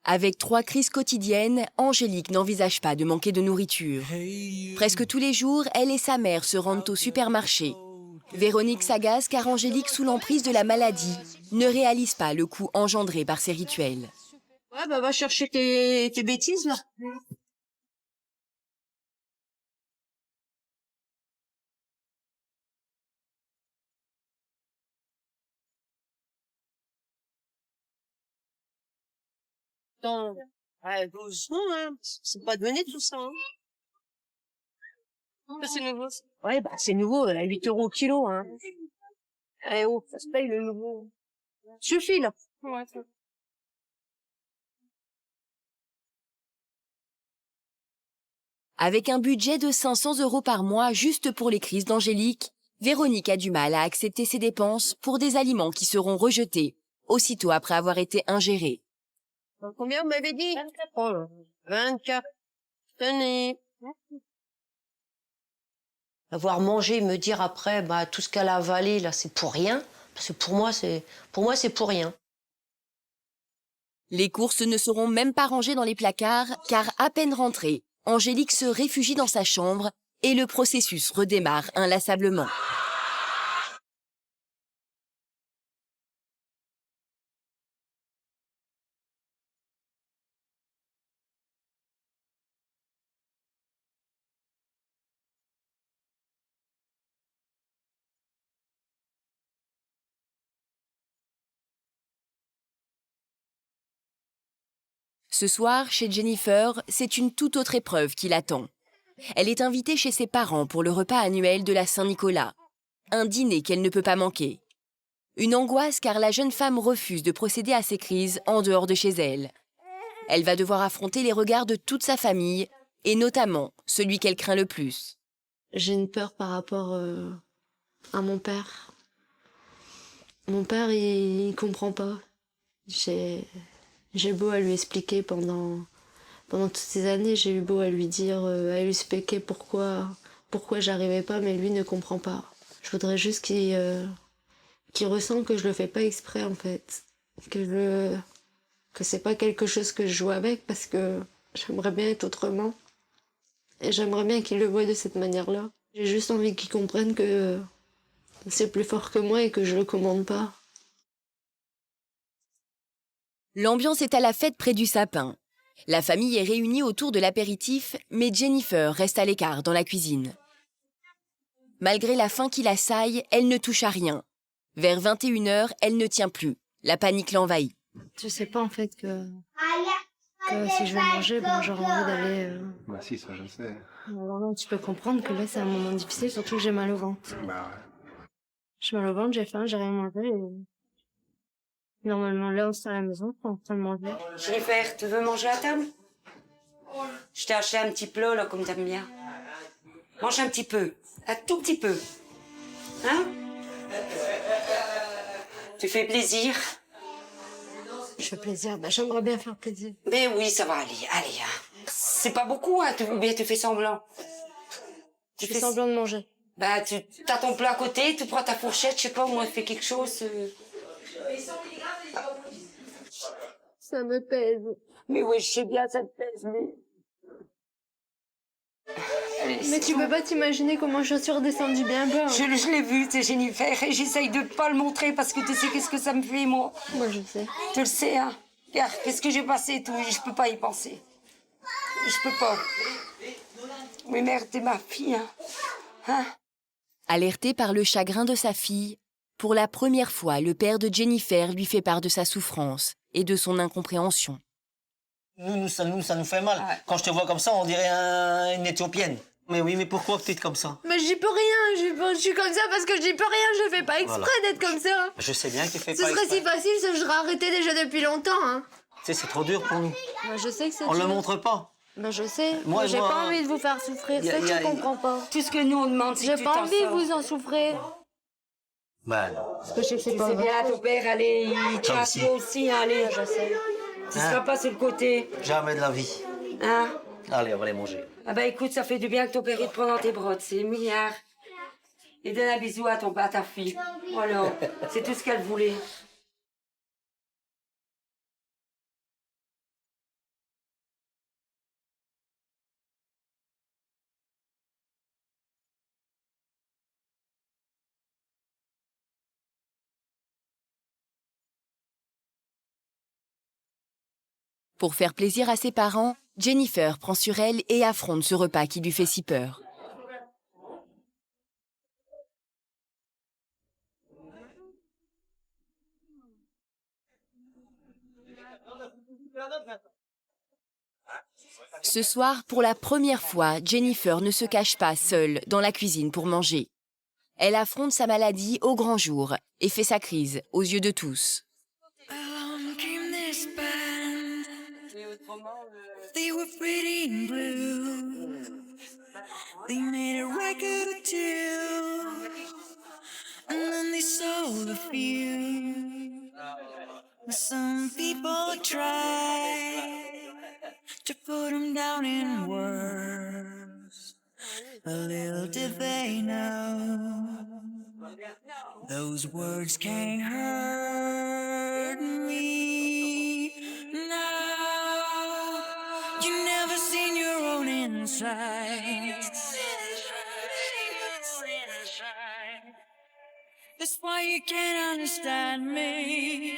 Avec 3 crises quotidiennes, Angélique n'envisage pas de manquer de nourriture. Presque tous les jours, elle et sa mère se rendent au supermarché. Véronique s'agace car Angélique, sous l'emprise de la maladie, ne réalise pas le coût engendré par ces rituels. Ouais, va chercher tes bêtises, là. Attends, doucement, hein. C'est pas donné tout ça, hein. Ça, c'est nouveau. Ouais, c'est nouveau, 8 € au kilo, hein. Eh oh, ça se paye le nouveau. Suffit, là. Ouais, ça. Avec un budget de 500 € par mois juste pour les crises d'Angélique, Véronique a du mal à accepter ses dépenses pour des aliments qui seront rejetés aussitôt après avoir été ingérés. Combien vous m'avez dit? 24. Oh, 24. Tenez. Avoir mangé et me dire après, tout ce qu'elle a avalé, là, c'est pour rien. Parce que pour moi, c'est pour rien. Les courses ne seront même pas rangées dans les placards, car à peine rentrées, Angélique se réfugie dans sa chambre et le processus redémarre inlassablement. Ce soir, chez Jennifer, c'est une toute autre épreuve qui l'attend. Elle est invitée chez ses parents pour le repas annuel de la Saint-Nicolas. Un dîner qu'elle ne peut pas manquer. Une angoisse car la jeune femme refuse de procéder à ses crises en dehors de chez elle. Elle va devoir affronter les regards de toute sa famille, et notamment celui qu'elle craint le plus. J'ai une peur par rapport à mon père. Mon père, il comprend pas. J'ai beau à lui expliquer pendant toutes ces années, j'ai eu beau à lui dire, à lui expliquer pourquoi j'arrivais pas, mais lui ne comprend pas. Je voudrais juste qu'il ressent que je le fais pas exprès en fait, que c'est pas quelque chose que je joue avec parce que j'aimerais bien être autrement et j'aimerais bien qu'il le voie de cette manière-là. J'ai juste envie qu'il comprenne que c'est plus fort que moi et que je le commande pas. L'ambiance est à la fête près du sapin. La famille est réunie autour de l'apéritif, mais Jennifer reste à l'écart dans la cuisine. Malgré la faim qui l'assaille, elle ne touche à rien. Vers 21h, elle ne tient plus. La panique l'envahit. Je sais pas en fait que si je vais manger, j'aurai envie d'aller... Bah si, ça je sais. Alors, tu peux comprendre que là c'est un moment difficile, surtout que j'ai mal au ventre. Bah ouais. J'ai mal au ventre, j'ai faim, j'ai rien mangé et... Normalement, là, on est à la maison, on est en train de manger. Jennifer, tu veux manger à table? Je t'ai acheté un petit plat, là, comme t'aimes bien. Mange un petit peu, un tout petit peu. Hein? Tu fais plaisir? Je fais plaisir, j'aimerais bien faire plaisir. Mais oui, ça va aller, allez. Hein. C'est pas beaucoup, hein, ou bien tu fais semblant? Tu fais semblant de manger. Bah, tu as ton plat à côté, tu prends ta fourchette, je sais pas, moi, tu fais quelque chose... Ça me pèse. Mais oui, je sais bien, ça te pèse, mais... Mais tu peux pas t'imaginer comment je suis redescendue bien bas. Je l'ai vu, c'est Jennifer, et j'essaye de pas le montrer parce que tu sais qu'est-ce que ça me fait, moi. Moi, je sais. Tu le sais, hein. Regarde, qu'est-ce que j'ai passé et tout, je peux pas y penser. Je peux pas. Mais merde, t'es ma fille, hein. Alerté par le chagrin de sa fille, pour la première fois, le père de Jennifer lui fait part de sa souffrance et de son incompréhension. Ça nous fait mal. Ouais. Quand je te vois comme ça, on dirait une Éthiopienne. Mais oui, mais pourquoi tu es comme ça? Mais j'y peux rien, je suis comme ça parce que j'y peux rien, je fais pas exprès d'être comme ça. Je sais bien que tu fais pas exprès. Ce serait si facile, je serais arrêtée déjà depuis longtemps. Hein. Tu sais, c'est trop dur pour nous. Bah, je sais que c'est On le montre pas. Bah, je sais, moi j'ai pas envie de vous faire souffrir, c'est que tu comprends pas. Tout ce que nous on demande, c'est que j'ai pas envie que vous en souffrez. Bah non. Parce que je sais que c'est pas c'est bien, ton père, allez, il tient toi aussi, allez. Je sais. Tu seras pas sur le côté. Jamais de la vie. Hein? Allez, on va les manger. Ah bah écoute, ça fait du bien que ton père il te prenne dans tes bras, c'est milliard. Et donne un bisou à ta fille. Voilà, c'est tout ce qu'elle voulait. Pour faire plaisir à ses parents, Jennifer prend sur elle et affronte ce repas qui lui fait si peur. Ce soir, pour la première fois, Jennifer ne se cache pas seule dans la cuisine pour manger. Elle affronte sa maladie au grand jour et fait sa crise aux yeux de tous. They were pretty and blue. They made a record or two, and then they sold a few. Some people try to put them down in words, but little did they know those words can't hurt me now. You never seen your own in inside. That's why you can't understand me.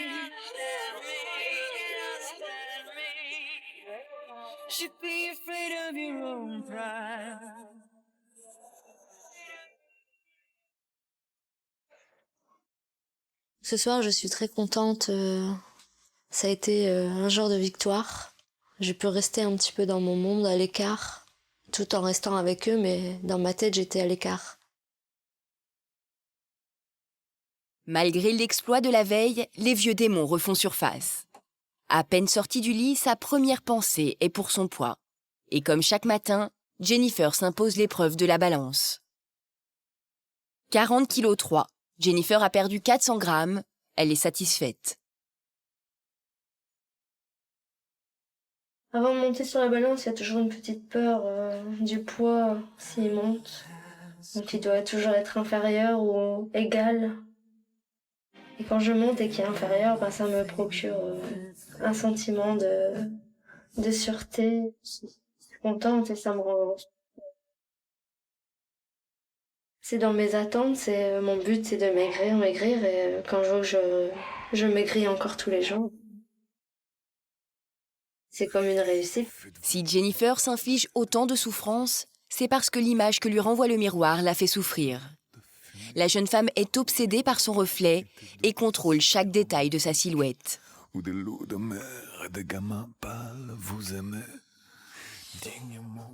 Should be afraid of your own pride. Ce soir, je suis très contente. Ça a été un jour de victoire. J'ai pu rester un petit peu dans mon monde, à l'écart, tout en restant avec eux, mais dans ma tête, j'étais à l'écart. Malgré l'exploit de la veille, les vieux démons refont surface. À peine sortie du lit, sa première pensée est pour son poids. Et comme chaque matin, Jennifer s'impose l'épreuve de la balance. 40 kg 3. Jennifer a perdu 400 grammes. Elle est satisfaite. Avant de monter sur la balance, il y a toujours une petite peur du poids s'il monte. Donc il doit toujours être inférieur ou égal. Et quand je monte et qu'il est inférieur, ça me procure un sentiment de sûreté. Je suis contente et ça me rend... C'est dans mes attentes, mon but c'est de maigrir et quand je vois que je maigris encore tous les jours. C'est comme une réussite. Si Jennifer s'inflige autant de souffrance, c'est parce que l'image que lui renvoie le miroir la fait souffrir. La jeune femme est obsédée par son reflet et contrôle chaque détail de sa silhouette. Où des lots de mer et des gamins pâles vous aimez.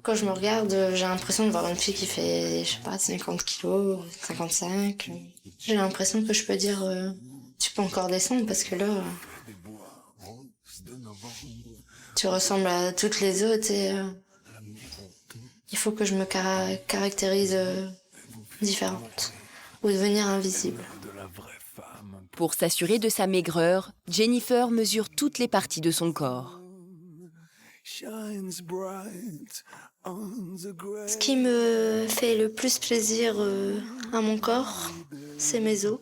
Quand je me regarde, j'ai l'impression de voir une fille qui fait, 50 kilos, 55. J'ai l'impression que je peux dire, tu peux encore descendre parce que là, tu ressembles à toutes les autres et il faut que je me caractérise différente ou devenir invisible. Pour s'assurer de sa maigreur, Jennifer mesure toutes les parties de son corps. Ce qui me fait le plus plaisir à mon corps, c'est mes os.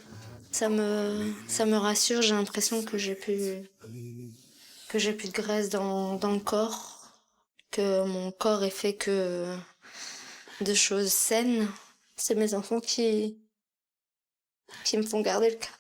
Ça me rassure, j'ai l'impression que j'ai plus de graisse dans le corps, que mon corps est fait que de choses saines. C'est mes enfants qui me font garder le cap.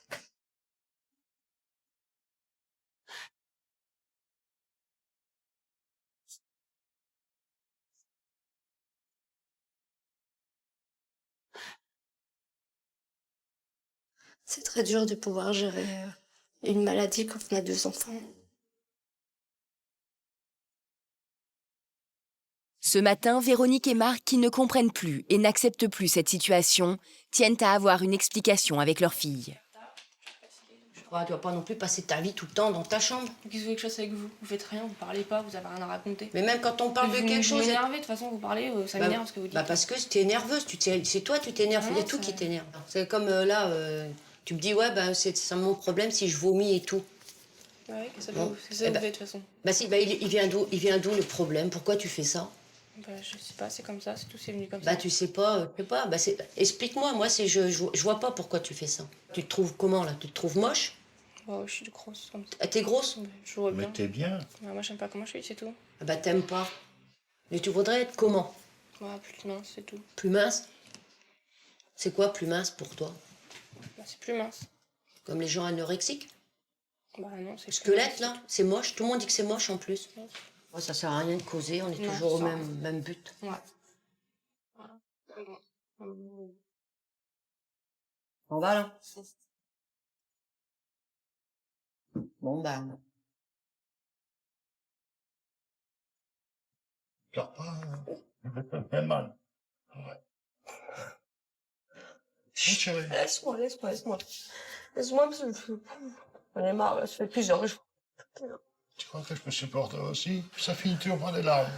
C'est très dur de pouvoir gérer une maladie quand on a 2 enfants. Ce matin, Véronique et Marc, qui ne comprennent plus et n'acceptent plus cette situation, tiennent à avoir une explication avec leur fille. Tu vas pas non plus passer ta vie tout le temps dans ta chambre. Qu'est-ce que vous voulez que je fasse avec vous? Vous faites rien, vous parlez pas, vous avez rien à raconter. Mais même quand on parle de quelque chose... Vous m'énervez, de toute façon, vous parlez, ça m'énerve ce que vous dites. Parce que t'es nerveuse, c'est toi, tu t'énerves, il y a tout qui t'énerve. C'est comme là, tu me dis, ouais, c'est mon problème si je vomis et tout. Ouais, c'est ça que vous faites de toute façon. Il vient d'où le problème? Pourquoi tu fais ça? Je sais pas, c'est comme ça, c'est tout, c'est venu comme ça. Tu sais pas, explique-moi, moi, je vois pas pourquoi tu fais ça. Tu te trouves comment, là? Tu te trouves moche? Je suis grosse. T'es grosse? Je vois bien. Mais t'es bien. Moi, j'aime pas comment je suis, c'est tout. T'aimes pas. Mais tu voudrais être comment? Plus mince, c'est tout. Plus mince? C'est quoi plus mince pour toi? C'est plus mince. Comme les gens anorexiques? Non, c'est squelette, là, c'est moche. Tout le monde dit que c'est moche, en plus. Ça sert à rien de causer, on est toujours au même but. Ouais. On va, là? Bon, Pleure pas, ça fait mal. Ouais. Chérie. Laisse-moi. Laisse-moi, parce que j'en ai marre, ça fait plusieurs jours. Tu crois que je me supporte aussi? Ça finit toujours par des larmes.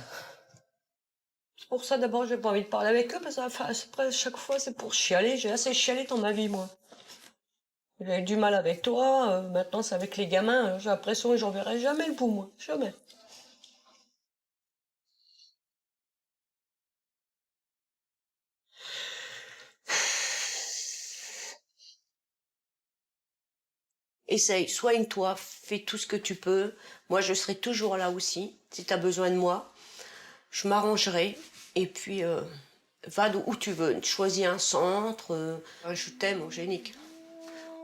C'est pour ça, d'abord, j'ai pas envie de parler avec eux, parce qu'après, chaque fois, c'est pour chialer. J'ai assez chialé dans ma vie, moi. J'ai eu du mal avec toi, maintenant, c'est avec les gamins. J'ai l'impression que j'en verrai jamais le bout, moi. Jamais. Essaye, soigne-toi, fais tout ce que tu peux. Moi, je serai toujours là aussi, si tu as besoin de moi. Je m'arrangerai Et puis, va où tu veux. Choisis un centre. Je t'aime, Angélique.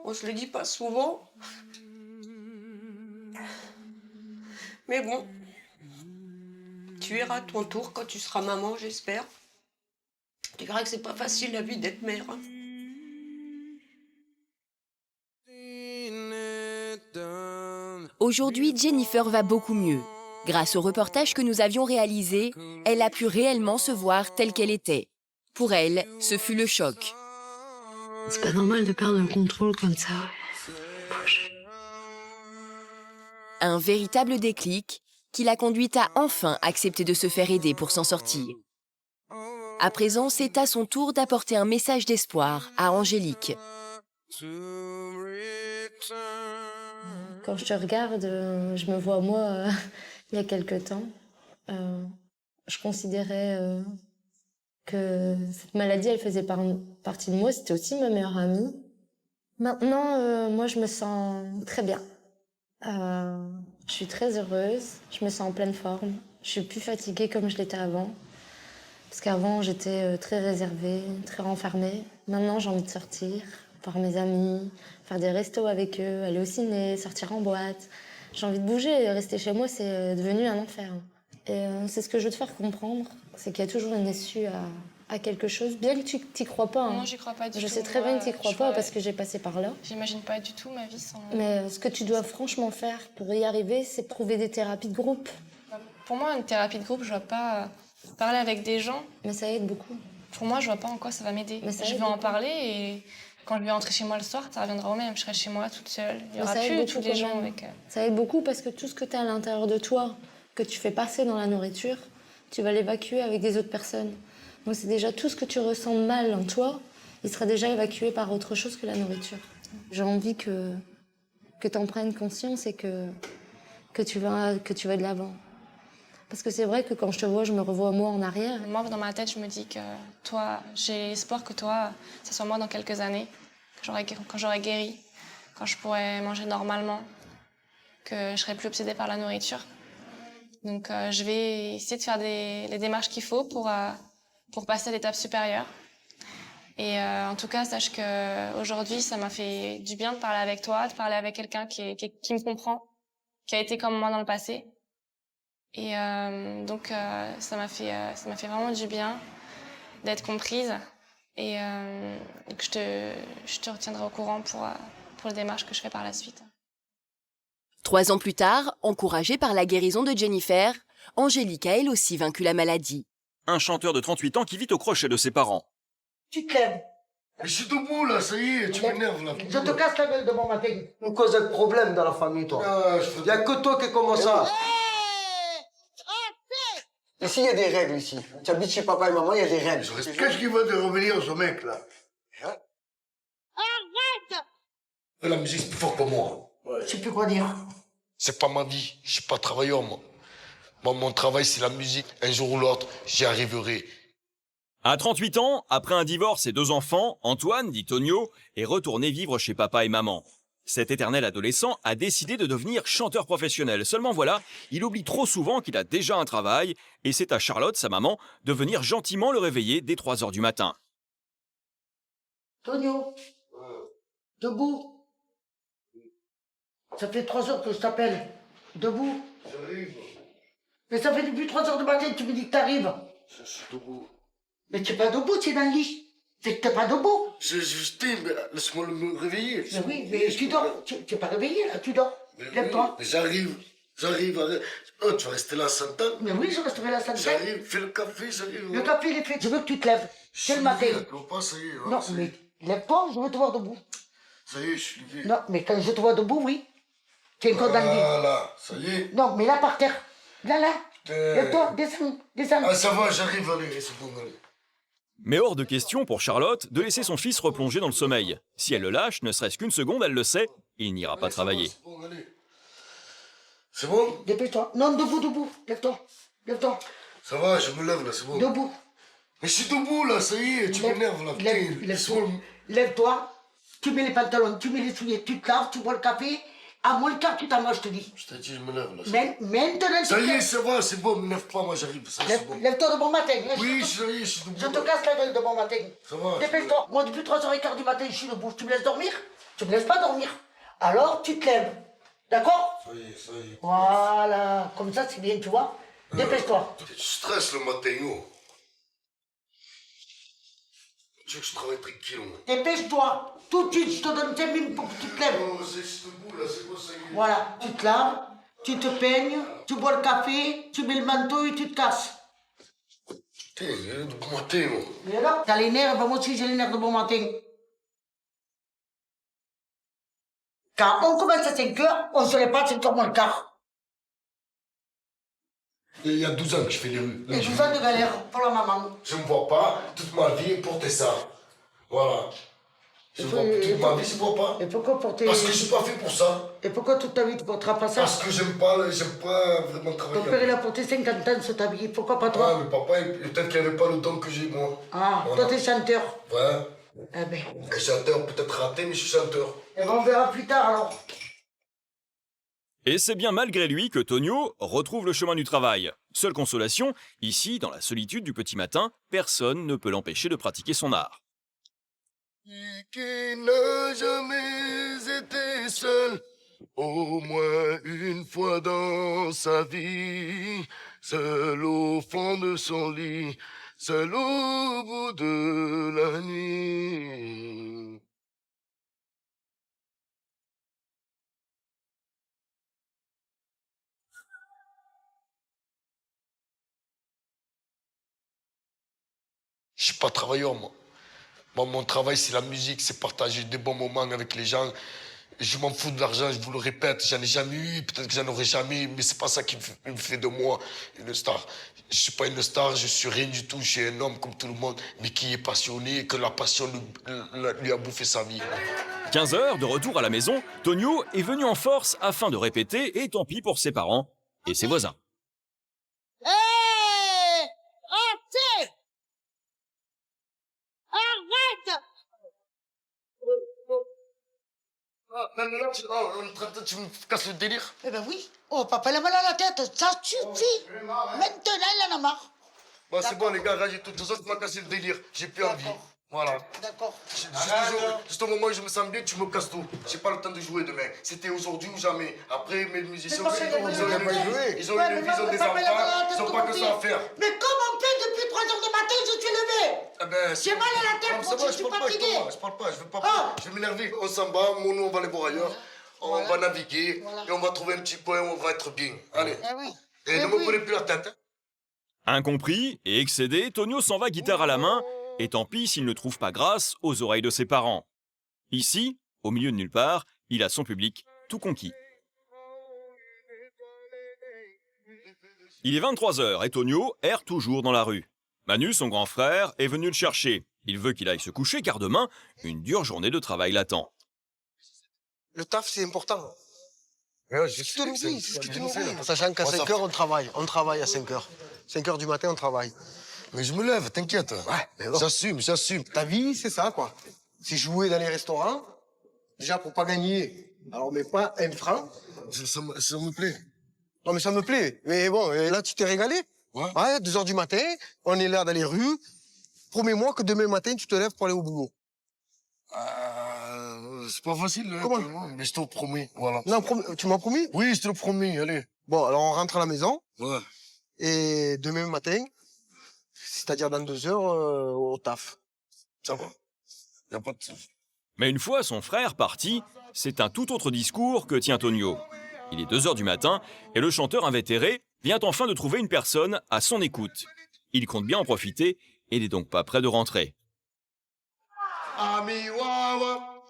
On se le dit pas souvent. Mais bon, tu iras à ton tour quand tu seras maman, j'espère. Tu verras que c'est pas facile la vie d'être mère. Hein. Aujourd'hui, Jennifer va beaucoup mieux. Grâce au reportage que nous avions réalisé, elle a pu réellement se voir telle qu'elle était. Pour elle, ce fut le choc. C'est pas normal de perdre le contrôle comme ça. Un véritable déclic qui l'a conduite à enfin accepter de se faire aider pour s'en sortir. À présent, c'est à son tour d'apporter un message d'espoir à Angélique. Quand je te regarde, je me vois moi il y a quelque temps. Je considérais que cette maladie, elle faisait partie de moi. C'était aussi ma meilleure amie. Maintenant, moi, je me sens très bien. Je suis très heureuse. Je me sens en pleine forme. Je suis plus fatiguée comme je l'étais avant. Parce qu'avant, j'étais très réservée, très renfermée. Maintenant, j'ai envie de sortir, voir mes amis, faire des restos avec eux, aller au ciné, sortir en boîte. J'ai envie de bouger. Rester chez moi, c'est devenu un enfer. Et c'est ce que je veux te faire comprendre, c'est qu'il y a toujours une issue à quelque chose, bien que tu t'y crois pas. Non, j'y crois pas du tout. Je sais très bien que tu n'y crois pas parce que j'ai passé par là. J'imagine pas du tout ma vie sans... Mais ce que tu dois franchement faire pour y arriver, c'est trouver des thérapies de groupe. Pour moi, une thérapie de groupe, je vois pas parler avec des gens. Mais ça aide beaucoup. Pour moi, je vois pas en quoi ça va m'aider. Je vais en parler et quand je vais rentrer chez moi le soir, ça reviendra au même. Je serai chez moi toute seule. Il y aura plus tous les gens avec... Ça aide beaucoup parce que tout ce que tu as à l'intérieur de toi, que tu fais passer dans la nourriture, tu vas l'évacuer avec des autres personnes. Donc c'est déjà tout ce que tu ressens mal en toi, il sera déjà évacué par autre chose que la nourriture. J'ai envie que tu en prennes conscience et que tu vas de l'avant. Parce que c'est vrai que quand je te vois, je me revois moi en arrière. Moi, dans ma tête, je me dis que toi, j'ai l'espoir que toi, ça soit moi dans quelques années, quand j'aurai guéri, quand je pourrai manger normalement, que je serai plus obsédée par la nourriture. Donc je vais essayer de faire les démarches qu'il faut pour passer à l'étape supérieure. Et en tout cas, sache qu'aujourd'hui, ça m'a fait du bien de parler avec toi, de parler avec quelqu'un qui me comprend, qui a été comme moi dans le passé. Et donc ça m'a fait vraiment du bien d'être comprise. Et que je te retiendrai au courant pour les démarches que je fais par la suite. 3 ans plus tard, encouragée par la guérison de Jennifer, Angélique a elle aussi vaincu la maladie. Un chanteur de 38 ans qui vit au crochet de ses parents. Tu te lèves. Je suis debout là, ça y est, tu m'énerves là. Je te casse la gueule demain matin. On cause de problème dans la famille, toi. Il n'y a que toi qui commence ça. Ici, il y a des règles, ici. Tu habites chez papa et maman, il y a des règles. Qu'est-ce qui va te revenir, ce mec là? Arrête! La musique, c'est plus fort que moi. Je sais plus quoi dire. C'est pas ma vie, je suis pas travailleur, moi. Moi, mon travail, c'est la musique. Un jour ou l'autre, j'y arriverai. À 38 ans, après un divorce et 2 enfants, Antoine, dit Tonio, est retourné vivre chez papa et maman. Cet éternel adolescent a décidé de devenir chanteur professionnel. Seulement voilà, il oublie trop souvent qu'il a déjà un travail et c'est à Charlotte, sa maman, de venir gentiment le réveiller dès 3 heures du matin. Tonio, debout. Ça fait 3 heures que je t'appelle. Debout. J'arrive. Mais ça fait depuis 3 heures du matin que tu me dis que t'arrives. Je suis debout. Mais tu es pas debout, tu es dans le lit. C'est que t'es pas debout. Justine, laisse-moi me réveiller. Mais oui, mais tu dors. Tu es pas réveillé, là, tu dors. Lève-toi. Mais j'arrive. Arrête. Oh, tu vas rester là 100 ans. Mais oui, je resterai là 100 ans. J'arrive, fais le café, j'arrive. Le café, il est fait. Je veux que tu te lèves. C'est le matin. Pas, ça y est. Non, mais lève-toi, je veux te voir debout. Ça y est, je suis levé. Non, mais quand je te vois debout, oui. Tu es encore dans le lit. Voilà, ça y est. Non, mais là, par terre. Là. Lève-toi, descends. Ah, ça va, j'arrive, allez, c'est bon, allez. Mais hors de question pour Charlotte de laisser son fils replonger dans le sommeil. Si elle le lâche, ne serait-ce qu'une seconde, elle le sait, il n'ira pas travailler. C'est bon, allez. C'est bon? Dépêche-toi. Non, debout. Lève-toi. Ça va, je me lève là, c'est bon. Debout. Mais je suis debout là, ça y est, tu m'énerves là. Lève-toi. Tu mets les pantalons, tu mets les souliers, tu te laves, tu bois le café. À moins le quart, tu t'en vas, je te dis. Je t'ai dit, je me lève là. Maintenant, ça y est, c'est bon, c'est bon, me lève pas, moi j'arrive. Lève-toi de bon matin. Oui, ça y est, je suis debout. Je te casse la gueule de bon matin. Ça va. Dépêche-toi. Moi, depuis 3h15 du matin, je suis debout. Tu me laisses dormir? Tu me laisses pas dormir. Alors, tu te lèves. D'accord? Ça y est, ça y est. Voilà. Comme ça, c'est bien, tu vois. Dépêche-toi. Tu stresses le matin, oh. Tu veux que je travaille tranquille, moi. Dépêche-toi. Tout de suite, je te donne 5 minutes pour que tu te lèves. Oh, c'est debout, là, c'est quoi, 5 minutes? Voilà. Tu te laves, tu te peignes, tu bois le café, tu mets le manteau et tu te casses. Putain, de bon matin, moi. Mais alors, t'as les nerfs, moi aussi j'ai les nerfs de bon matin. Quand on commence à 5h, on se répare 5h moins le quart. Il y a 12 ans que je fais les rues. Et 12 ans de galère pour la maman. Je me vois pas toute ma vie porter ça. Voilà. Toute ma vie, je me vois pas. Et pourquoi porter... Parce que je suis pas fait pour ça. Et pourquoi toute ta vie tu porteras pas ça? Parce que j'aime pas vraiment travailler. Ton père il a porté 50 ans sur ta vie, pourquoi pas toi? Ah, mais papa, peut-être qu'il avait pas le don que j'ai moi. Ah, voilà. toi t'es chanteur. Ouais. Eh ben. Un chanteur peut-être raté, mais je suis chanteur. Et ben on verra plus tard alors. Et c'est bien malgré lui que Tonio retrouve le chemin du travail. Seule consolation, ici, dans la solitude du petit matin, personne ne peut l'empêcher de pratiquer son art. Qui n'a jamais été seul, au moins une fois dans sa vie, seul au fond de son lit, seul au bout de la nuit. Je suis pas travailleur, moi. Moi, mon travail, c'est la musique, c'est partager des bons moments avec les gens. Je m'en fous de l'argent, je vous le répète, j'en ai jamais eu, peut-être que j'en aurai jamais, mais c'est pas ça qui me fait de moi une star. Je suis pas une star, je suis rien du tout, je suis un homme comme tout le monde, mais qui est passionné et que la passion lui a bouffé sa vie. 15h, de retour à la maison, Tonio est venu en force afin de répéter, et tant pis pour ses parents et ses voisins. Hé! Arrêtez! Arrête! Ah, maintenant, tu me casses le délire? Eh ben oui. Oh, papa, il a mal à la tête, ça suffit. Maintenant, il en a marre. Bon, c'est bon, les gars, là, de toute façon, tu m'as cassé le délire. J'ai plus envie. Voilà. D'accord. Juste au moment où je me sens bien, tu me casses tout. J'ai pas le temps de jouer demain. C'était aujourd'hui ou jamais. Après, mes musiciens, ils ont une vie, ils ont des enfants, ils ont pas que ça à faire. Mais comment on fait depuis 3h du matin, je suis levé? Eh ben, j'ai mal à la tête, moi, je suis fatigué. Je parle pas, je vais m'énerver. On s'en va, nous, on va aller voir ailleurs. On va naviguer et on va trouver un petit coin où on va être bien. Allez. Et ne me prenez plus la tête. Incompris et excédé, Tonio s'en va guitare à la main, et tant pis s'il ne trouve pas grâce aux oreilles de ses parents. Ici, au milieu de nulle part, il a son public tout conquis. Il est 23h et Tonio erre toujours dans la rue. Manu, son grand frère, est venu le chercher. Il veut qu'il aille se coucher car demain, une dure journée de travail l'attend. Le taf, c'est important. Ouais, c'est ce que tu nous dis. Sachant qu'à 5h, on travaille. On travaille à 5h. 5h du matin, on travaille. Mais je me lève, t'inquiète. Ouais, j'assume. Ta vie, c'est ça, quoi. C'est jouer dans les restaurants. Déjà, pour pas gagner, alors on met pas un franc. Ça me plaît. Non, mais ça me plaît. Mais bon, là, tu t'es régalé. Ouais. 2h du matin, on est là dans les rues. Promets-moi que demain matin, tu te lèves pour aller au boulot. C'est pas facile, là. Comment? Mais je te le promets, voilà. Non, tu m'as promis? Oui, je te le promets, allez. Bon, alors on rentre à la maison. Ouais. Et demain matin, c'est-à-dire dans 2 heures, au taf. Ça va. Y a pas de souci. Mais une fois son frère parti, c'est un tout autre discours que tient Tonio. Il est 2h du matin et le chanteur invétéré vient enfin de trouver une personne à son écoute. Il compte bien en profiter et n'est donc pas prêt de rentrer. Ami Wawa,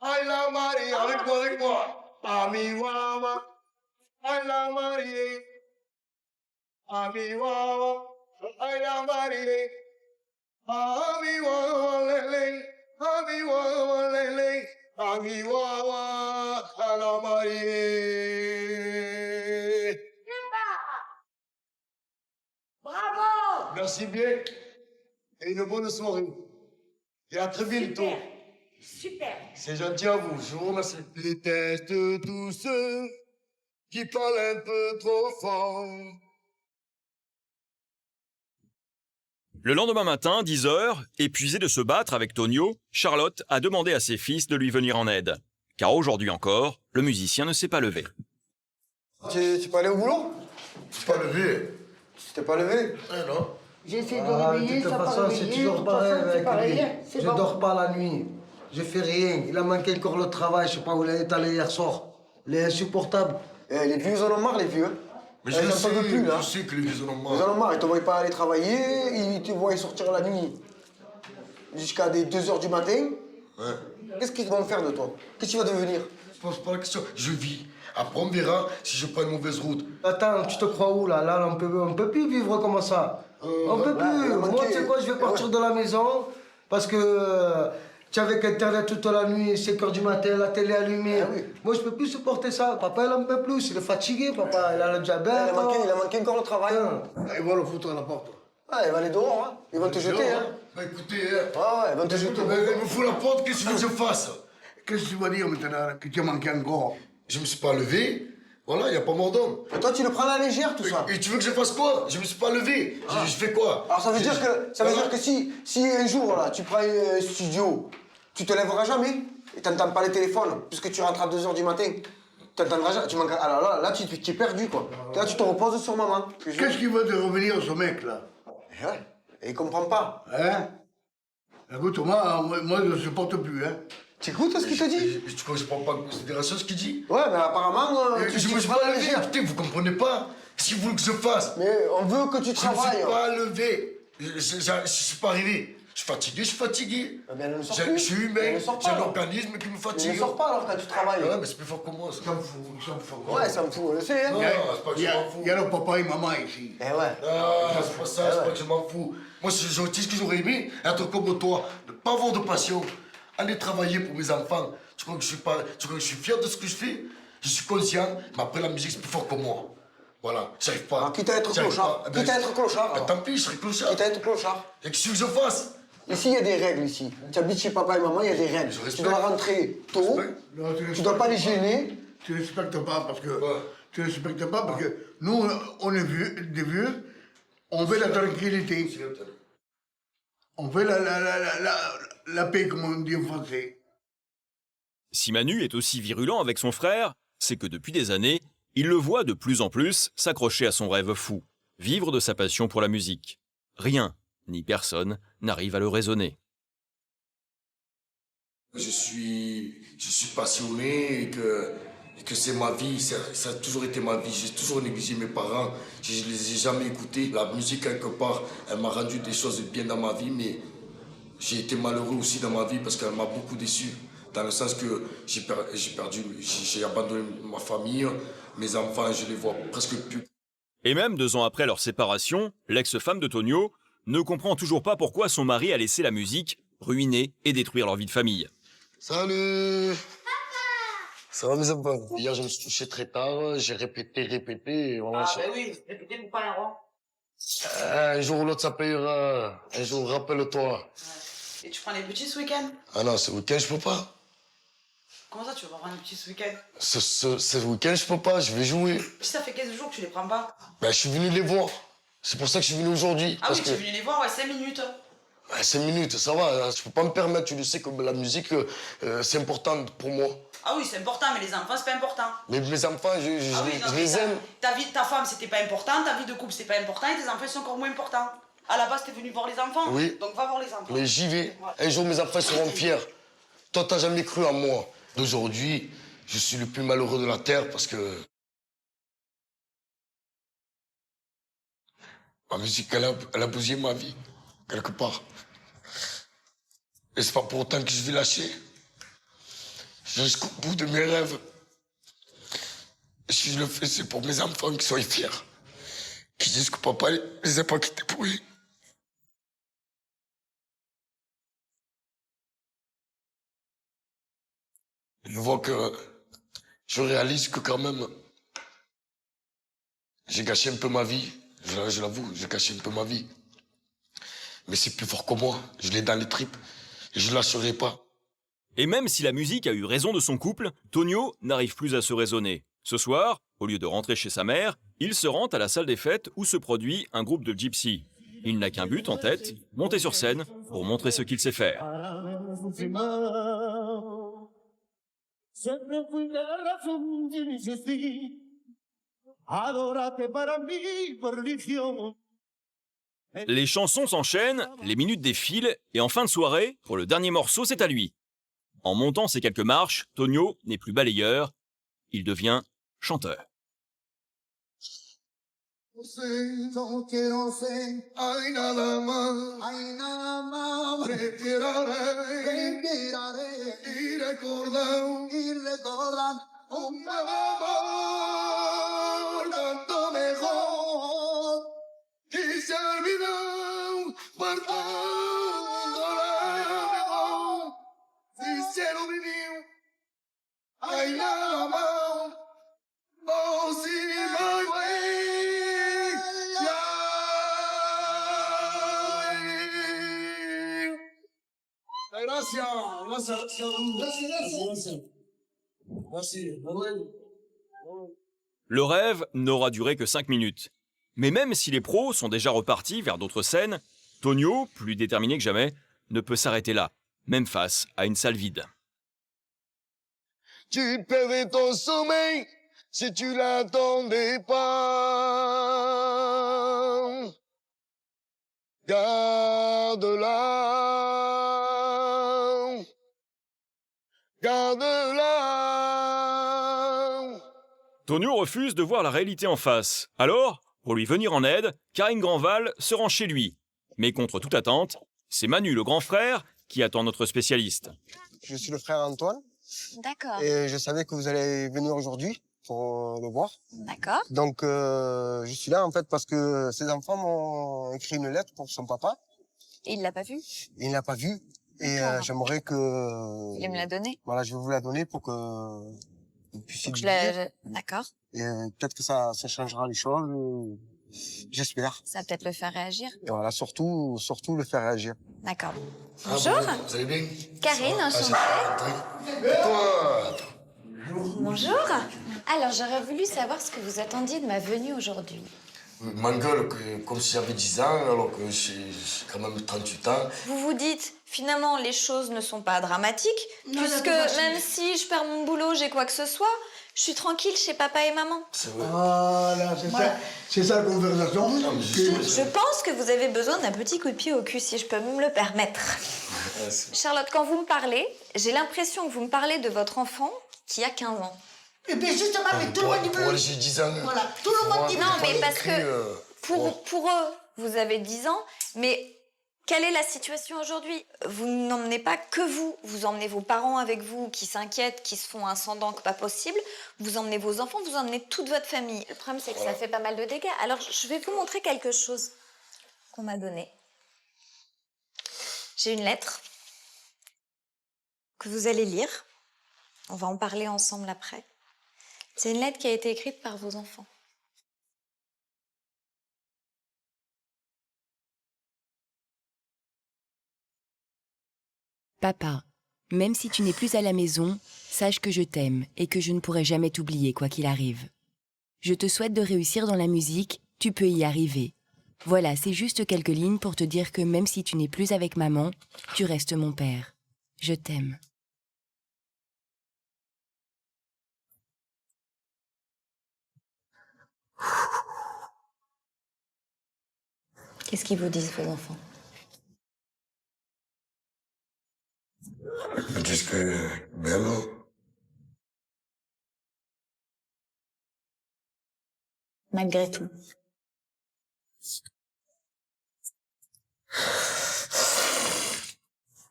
I love Marie, avec moi. Ami Wawa, I love Marie. Ami Wawa, I love Marie. Ami Wawa, lele, Ami Wawa, lele, Ami Wawa, I love Marie. Bravo! Merci bien et une bonne soirée. Et à très bientôt. Super. C'est gentil à vous, je vous remercie. Je déteste tous ceux qui parlent un peu trop fort. Le lendemain matin, 10h, épuisée de se battre avec Tonio, Charlotte a demandé à ses fils de lui venir en aide. Car aujourd'hui encore, le musicien ne s'est pas levé. Tu peux aller au boulot? Je suis pas levé. Tu t'es pas levé? Non. J'ai essayé de réveiller, ça n'a pas réveillé. C'est toujours pareil avec lui. C'est Je bon. dors pas la nuit. Je fais rien. Il a manqué encore le travail. Je sais pas où il est allé hier soir. Il est insupportable. Les vieux, ils en ont marre, les vieux. Mais Ils en peuvent plus, là. je sais que les vieux en ont marre. Ils en ont marre. Ils te voient pas aller travailler. Ils te voient sortir la nuit jusqu'à des 2h du matin. Ouais. Qu'est-ce qu'ils vont faire de toi? Qu'est-ce que tu vas devenir? Je pose pas la question. Je vis. Après, on verra si je prends une mauvaise route. Attends, tu te crois où, là? Là, on peut plus vivre comme ça. On peut plus. Moi, tu sais quoi, je vais partir de la maison parce que tu es avec Internet toute la nuit, 5h du matin, la télé allumée. Moi, je peux plus supporter ça. Papa, il en peut plus. Il est fatigué, papa. Il a le diabète. Il a manqué encore le travail. Il va le foutre à la porte. Ah, il va aller dehors. Hein. Ils vont te jeter. Hein. Bah écoutez, ouais, ils vont te jeter. Il me fout la porte, qu'est-ce que tu veux que je fasse? Qu'est-ce que tu vas dire maintenant que tu as manqué encore? Je me suis pas levé. Voilà, il n'y a pas mort d'homme. Et toi, tu le prends à la légère, tout ça. Et tu veux que je fasse quoi? Je me suis pas levé. Je fais quoi? Alors, ça veut dire que si un jour, là, tu prends un studio, tu te lèveras jamais et t'entends pas les téléphones, puisque tu rentres à 2h du matin. T'entendras jamais. Tu manqueras. Alors là, tu es perdu, quoi. Là, tu te reposes sur maman. Qu'est-ce qui va te revenir, ce mec-là? Ouais. Et il comprend pas. Hein? Écoute, moi, je ne supporte plus, hein. Tu écoutes ce qu'il te dit? Tu crois que je prends pas en considération ce qu'il dit? Ouais, mais apparemment, je me suis pas levé. Écoutez, vous comprenez pas? Si vous voulez que je fasse. Mais on veut que tu travailles. Je me suis pas levé. Je suis pas arrivé. Je suis fatigué. Je suis humain. J'ai un organisme qui me fatigue. Il ne sort pas alors quand tu travailles. Ouais, mais c'est plus fort que moi, ça. Ça me fout. Ouais, ça me fout, on le sait. Hein. Non, c'est pas que je m'en fous. Il y a le papa et maman ici. Eh ouais. Non, c'est pas ça, c'est pas que je m'en fous. Moi, c'est ce que j'aurais aimé, être comme toi, ne pas avoir de passion, aller travailler pour mes enfants. Tu crois que je suis fier de ce que je fais? Je suis conscient, mais après la musique, c'est plus fort que moi. Voilà, j'arrive pas. Quitte à être clochard. Quitte à être clochard. Tant pis, je serai clochard. Quitte à être clochard. Et qu'est-ce que je fasse? Ici, il y a des règles, ici. Tu habites chez papa et maman, il y a des règles. Tu dois rentrer tôt. Tu dois pas les gêner. Tu respectes pas parce que... Tu respectes pas parce que nous, on est des vieux, on veut la tranquillité. On veut la paix, comme on dit en français. Si Manu est aussi virulent avec son frère, c'est que depuis des années, il le voit de plus en plus s'accrocher à son rêve fou, vivre de sa passion pour la musique. Rien, ni personne, n'arrive à le raisonner. Je suis passionné et que c'est ma vie, ça a toujours été ma vie. J'ai toujours négligé mes parents, je ne les ai jamais écoutés. La musique, quelque part, elle m'a rendu des choses bien dans ma vie, mais j'ai été malheureux aussi dans ma vie parce qu'elle m'a beaucoup déçu. Dans le sens que j'ai abandonné ma famille, mes enfants, je les vois presque plus. Et même 2 ans après leur séparation, l'ex-femme de Tonio ne comprend toujours pas pourquoi son mari a laissé la musique ruiner et détruire leur vie de famille. Salut! Ça va mes enfants? Hier, je me suis couché très tard, j'ai répété, et voilà. Ah, ben oui, répétez pour pas un rond. Un jour ou l'autre, ça payera. Un jour, rappelle-toi. Et tu prends les petits ce week-end? Ah non, ce week-end, je peux pas. Comment ça, tu vas pas prendre les petits ce week-end? Ce week-end, je peux pas, je vais jouer. Si ça fait 15 jours que tu les prends pas. Ben, je suis venu les voir. C'est pour ça que je suis venu aujourd'hui. Ah oui, tu es venu les voir, ouais, 5 minutes. Ben, 5 minutes, ça va, je peux pas me permettre. Tu le sais que la musique, c'est important pour moi. Ah oui, c'est important, mais les enfants, c'est pas important. Mais mes enfants, je les aime. Ta femme, c'était pas important, ta vie de couple, c'était pas important, et tes enfants, sont encore moins importants. À la base, t'es venu voir les enfants. Oui. Donc va voir les enfants. Mais j'y vais. Un jour, mes enfants seront fiers. Toi, t'as jamais cru en moi. D'aujourd'hui, je suis le plus malheureux de la terre parce que... Ma musique, elle a bousillé ma vie, quelque part. Et c'est pas pour autant que je vais lâcher. Je vais jusqu'au bout de mes rêves. Et si je le fais, c'est pour mes enfants qui soient fiers. Qui disent que papa les a pas quittés pour lui. Je vois que... Je réalise que quand même... J'ai gâché un peu ma vie. Je l'avoue, j'ai gâché un peu ma vie. Mais c'est plus fort que moi. Je l'ai dans les tripes. Et je ne lâcherai pas. Et même si la musique a eu raison de son couple, Tonio n'arrive plus à se raisonner. Ce soir, au lieu de rentrer chez sa mère, il se rend à la salle des fêtes où se produit un groupe de gypsy. Il n'a qu'un but en tête, monter sur scène pour montrer ce qu'il sait faire. Les chansons s'enchaînent, les minutes défilent, et en fin de soirée, pour le dernier morceau, c'est à lui. En montant ces quelques marches, Tonio n'est plus balayeur, il devient chanteur. No quiero ser, ay nada más, respiraré y recordar un amor tanto mejor que se ha olvidado por todo mejor, si se lo vivió, ay nada más, oh si my way. Le rêve n'aura duré que 5 minutes. Mais même si les pros sont déjà repartis vers d'autres scènes, Tonio, plus déterminé que jamais, ne peut s'arrêter là, même face à une salle vide. Tu perdais ton sommeil si tu l'attendais pas. Garde-la. Garde-la. Tonio refuse de voir la réalité en face. Alors, pour lui venir en aide, Karine Grandval se rend chez lui. Mais contre toute attente, c'est Manu, le grand frère, qui attend notre spécialiste. Je suis le frère Antoine. D'accord. Et je savais que vous allez venir aujourd'hui pour le voir. D'accord. Donc, je suis là, en fait, parce que ses enfants m'ont écrit une lettre pour son papa. Et il l'a pas vu? Il ne l'a pas vu. Et j'aimerais que... Vous voulez me la donner? Voilà, je vais vous la donner pour que vous puissiez Donc lui dire. D'accord. Et peut-être que ça changera les choses. J'espère. Ça va peut-être le faire réagir. Et voilà, surtout le faire réagir. D'accord. Bonjour. Vous allez bien? Karine, enchantée. Et toi? Bonjour. Alors, j'aurais voulu savoir ce que vous attendiez de ma venue aujourd'hui. M'engueule comme si j'avais 10 ans, alors que j'ai quand même 38 ans. Vous vous dites, finalement, les choses ne sont pas dramatiques, puisque même si je perds mon boulot, j'ai quoi que ce soit, je suis tranquille chez papa et maman. C'est vrai. Voilà, c'est ça la conversation. Je pense que vous avez besoin d'un petit coup de pied au cul, si je peux me le permettre. Charlotte, quand vous me parlez, j'ai l'impression que vous me parlez de votre enfant qui a 15 ans. Et bien justement, mais tout le monde dit Moi, j'ai 10 ans. Voilà, tout le monde dit Non, mais parce que pour eux, vous avez 10 ans, mais quelle est la situation aujourd'hui? Vous n'emmenez pas que vous, vous emmenez vos parents avec vous qui s'inquiètent, qui se font un sang dents que pas possible, vous emmenez vos enfants, vous emmenez toute votre famille. Le problème, c'est que ça fait pas mal de dégâts. Alors, je vais vous montrer quelque chose qu'on m'a donné. J'ai une lettre que vous allez lire. On va en parler ensemble après. C'est une lettre qui a été écrite par vos enfants. Papa, même si tu n'es plus à la maison, sache que je t'aime et que je ne pourrai jamais t'oublier quoi qu'il arrive. Je te souhaite de réussir dans la musique, tu peux y arriver. Voilà, c'est juste quelques lignes pour te dire que même si tu n'es plus avec maman, tu restes mon père. Je t'aime. Qu'est-ce qu'ils vous disent, vos enfants? Ils disent que même. Malgré tout.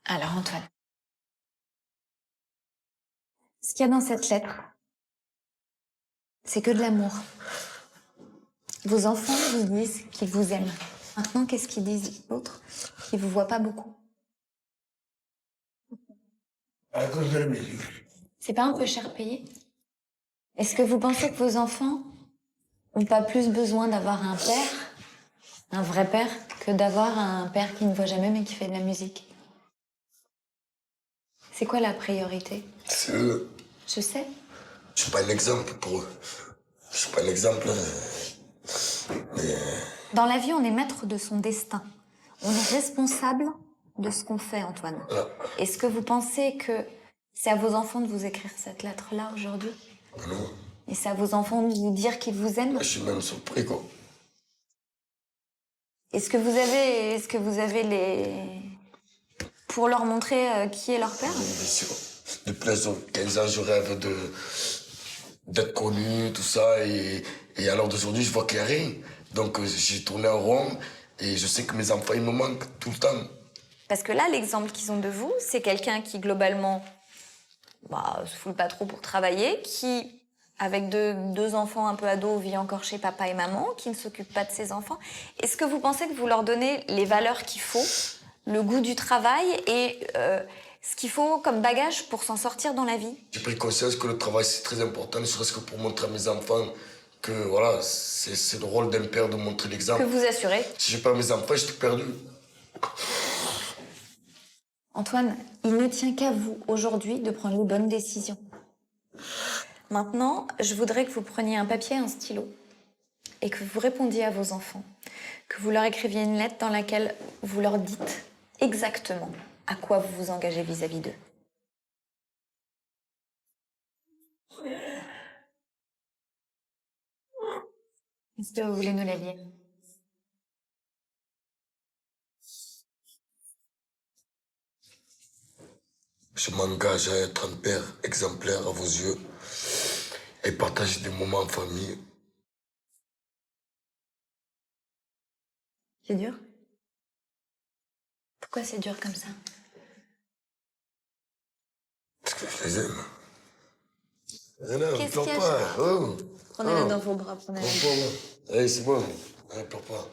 Alors, Antoine. Ce qu'il y a dans cette lettre, c'est que de l'amour. Vos enfants vous disent qu'ils vous aiment. Maintenant, qu'est-ce qu'ils disent d'autre? Qu'ils vous voient pas beaucoup. À cause de la musique. C'est pas un peu cher payé? Est-ce que vous pensez que vos enfants ont pas plus besoin d'avoir un père, un vrai père, que d'avoir un père qui ne voit jamais mais qui fait de la musique? C'est quoi la priorité? C'est eux. Je sais. Je suis pas un exemple pour eux. Je suis pas un exemple. Mais Dans la vie, on est maître de son destin. On est responsable de ce qu'on fait, Antoine. Est-ce que vous pensez que c'est à vos enfants de vous écrire cette lettre-là aujourd'hui? non, Et c'est à vos enfants de vous dire qu'ils vous aiment? je suis même surpris, quoi. Est-ce que vous avez les... pour leur montrer qui est leur père? Bien sûr. Depuis l'âge de 15 ans, je rêve d'être connu, tout ça. Et à l'heure d'aujourd'hui, je vois qu'il n'y a rien. Donc j'ai tourné en rond et je sais que mes enfants, ils me manquent tout le temps. Parce que là, l'exemple qu'ils ont de vous, c'est quelqu'un qui, globalement, se foule pas trop pour travailler, qui, avec deux enfants un peu ados, vit encore chez papa et maman, qui ne s'occupe pas de ses enfants. Est-ce que vous pensez que vous leur donnez les valeurs qu'il faut, le goût du travail et ce qu'il faut comme bagage pour s'en sortir dans la vie? J'ai pris conscience que le travail, c'est très important, ne serait-ce que pour montrer à mes enfants que, voilà, c'est le rôle d'un père de montrer l'exemple. Que vous assurez? Si j'ai pas mes enfants, j'étais perdu. Antoine, il ne tient qu'à vous, aujourd'hui, de prendre les bonnes décisions. Maintenant, je voudrais que vous preniez un papier et un stylo et que vous répondiez à vos enfants, que vous leur écriviez une lettre dans laquelle vous leur dites exactement à quoi vous vous engagez vis-à-vis d'eux. Est-ce que vous voulez nous la lire? Je m'engage à être un père exemplaire à vos yeux et partager des moments en famille. C'est dur? Pourquoi c'est dur comme ça? Parce que je les aime. Non, Qu'est-ce pleure qu'il y a, pas. Charles? Oh. Prenez-la dans vos bras, prenez-la. Allez, c'est bon. Allez, pleure pas.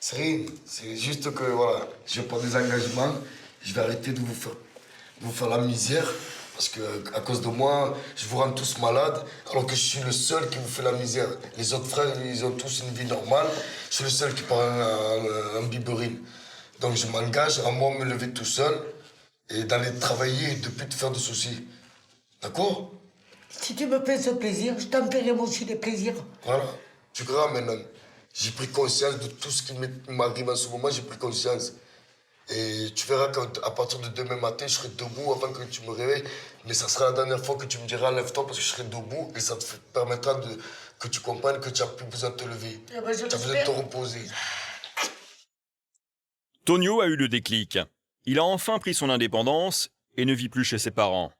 C'est rien. C'est juste que, voilà, je prends des engagements. Je vais arrêter de vous faire la misère. Parce que, à cause de moi, je vous rends tous malades. Alors que je suis le seul qui vous fait la misère. Les autres frères, ils ont tous une vie normale. Je suis le seul qui prend un biberine. Donc, je m'engage à moi me lever tout seul et d'aller travailler et de plus te faire de soucis. D'accord? Si tu me fais ce plaisir, je t'en ferai moi aussi des plaisirs. Voilà. Tu verras maintenant. J'ai pris conscience de tout ce qui m'arrive en ce moment, j'ai pris conscience. Et tu verras qu'à partir de demain matin, je serai debout avant que tu me réveilles. Mais ça sera la dernière fois que tu me diras lève-toi parce que je serai debout et ça te permettra que tu comprennes que tu n'as plus besoin de te lever. Eh ben, tu as besoin de te reposer. Tonio a eu le déclic. Il a enfin pris son indépendance et ne vit plus chez ses parents.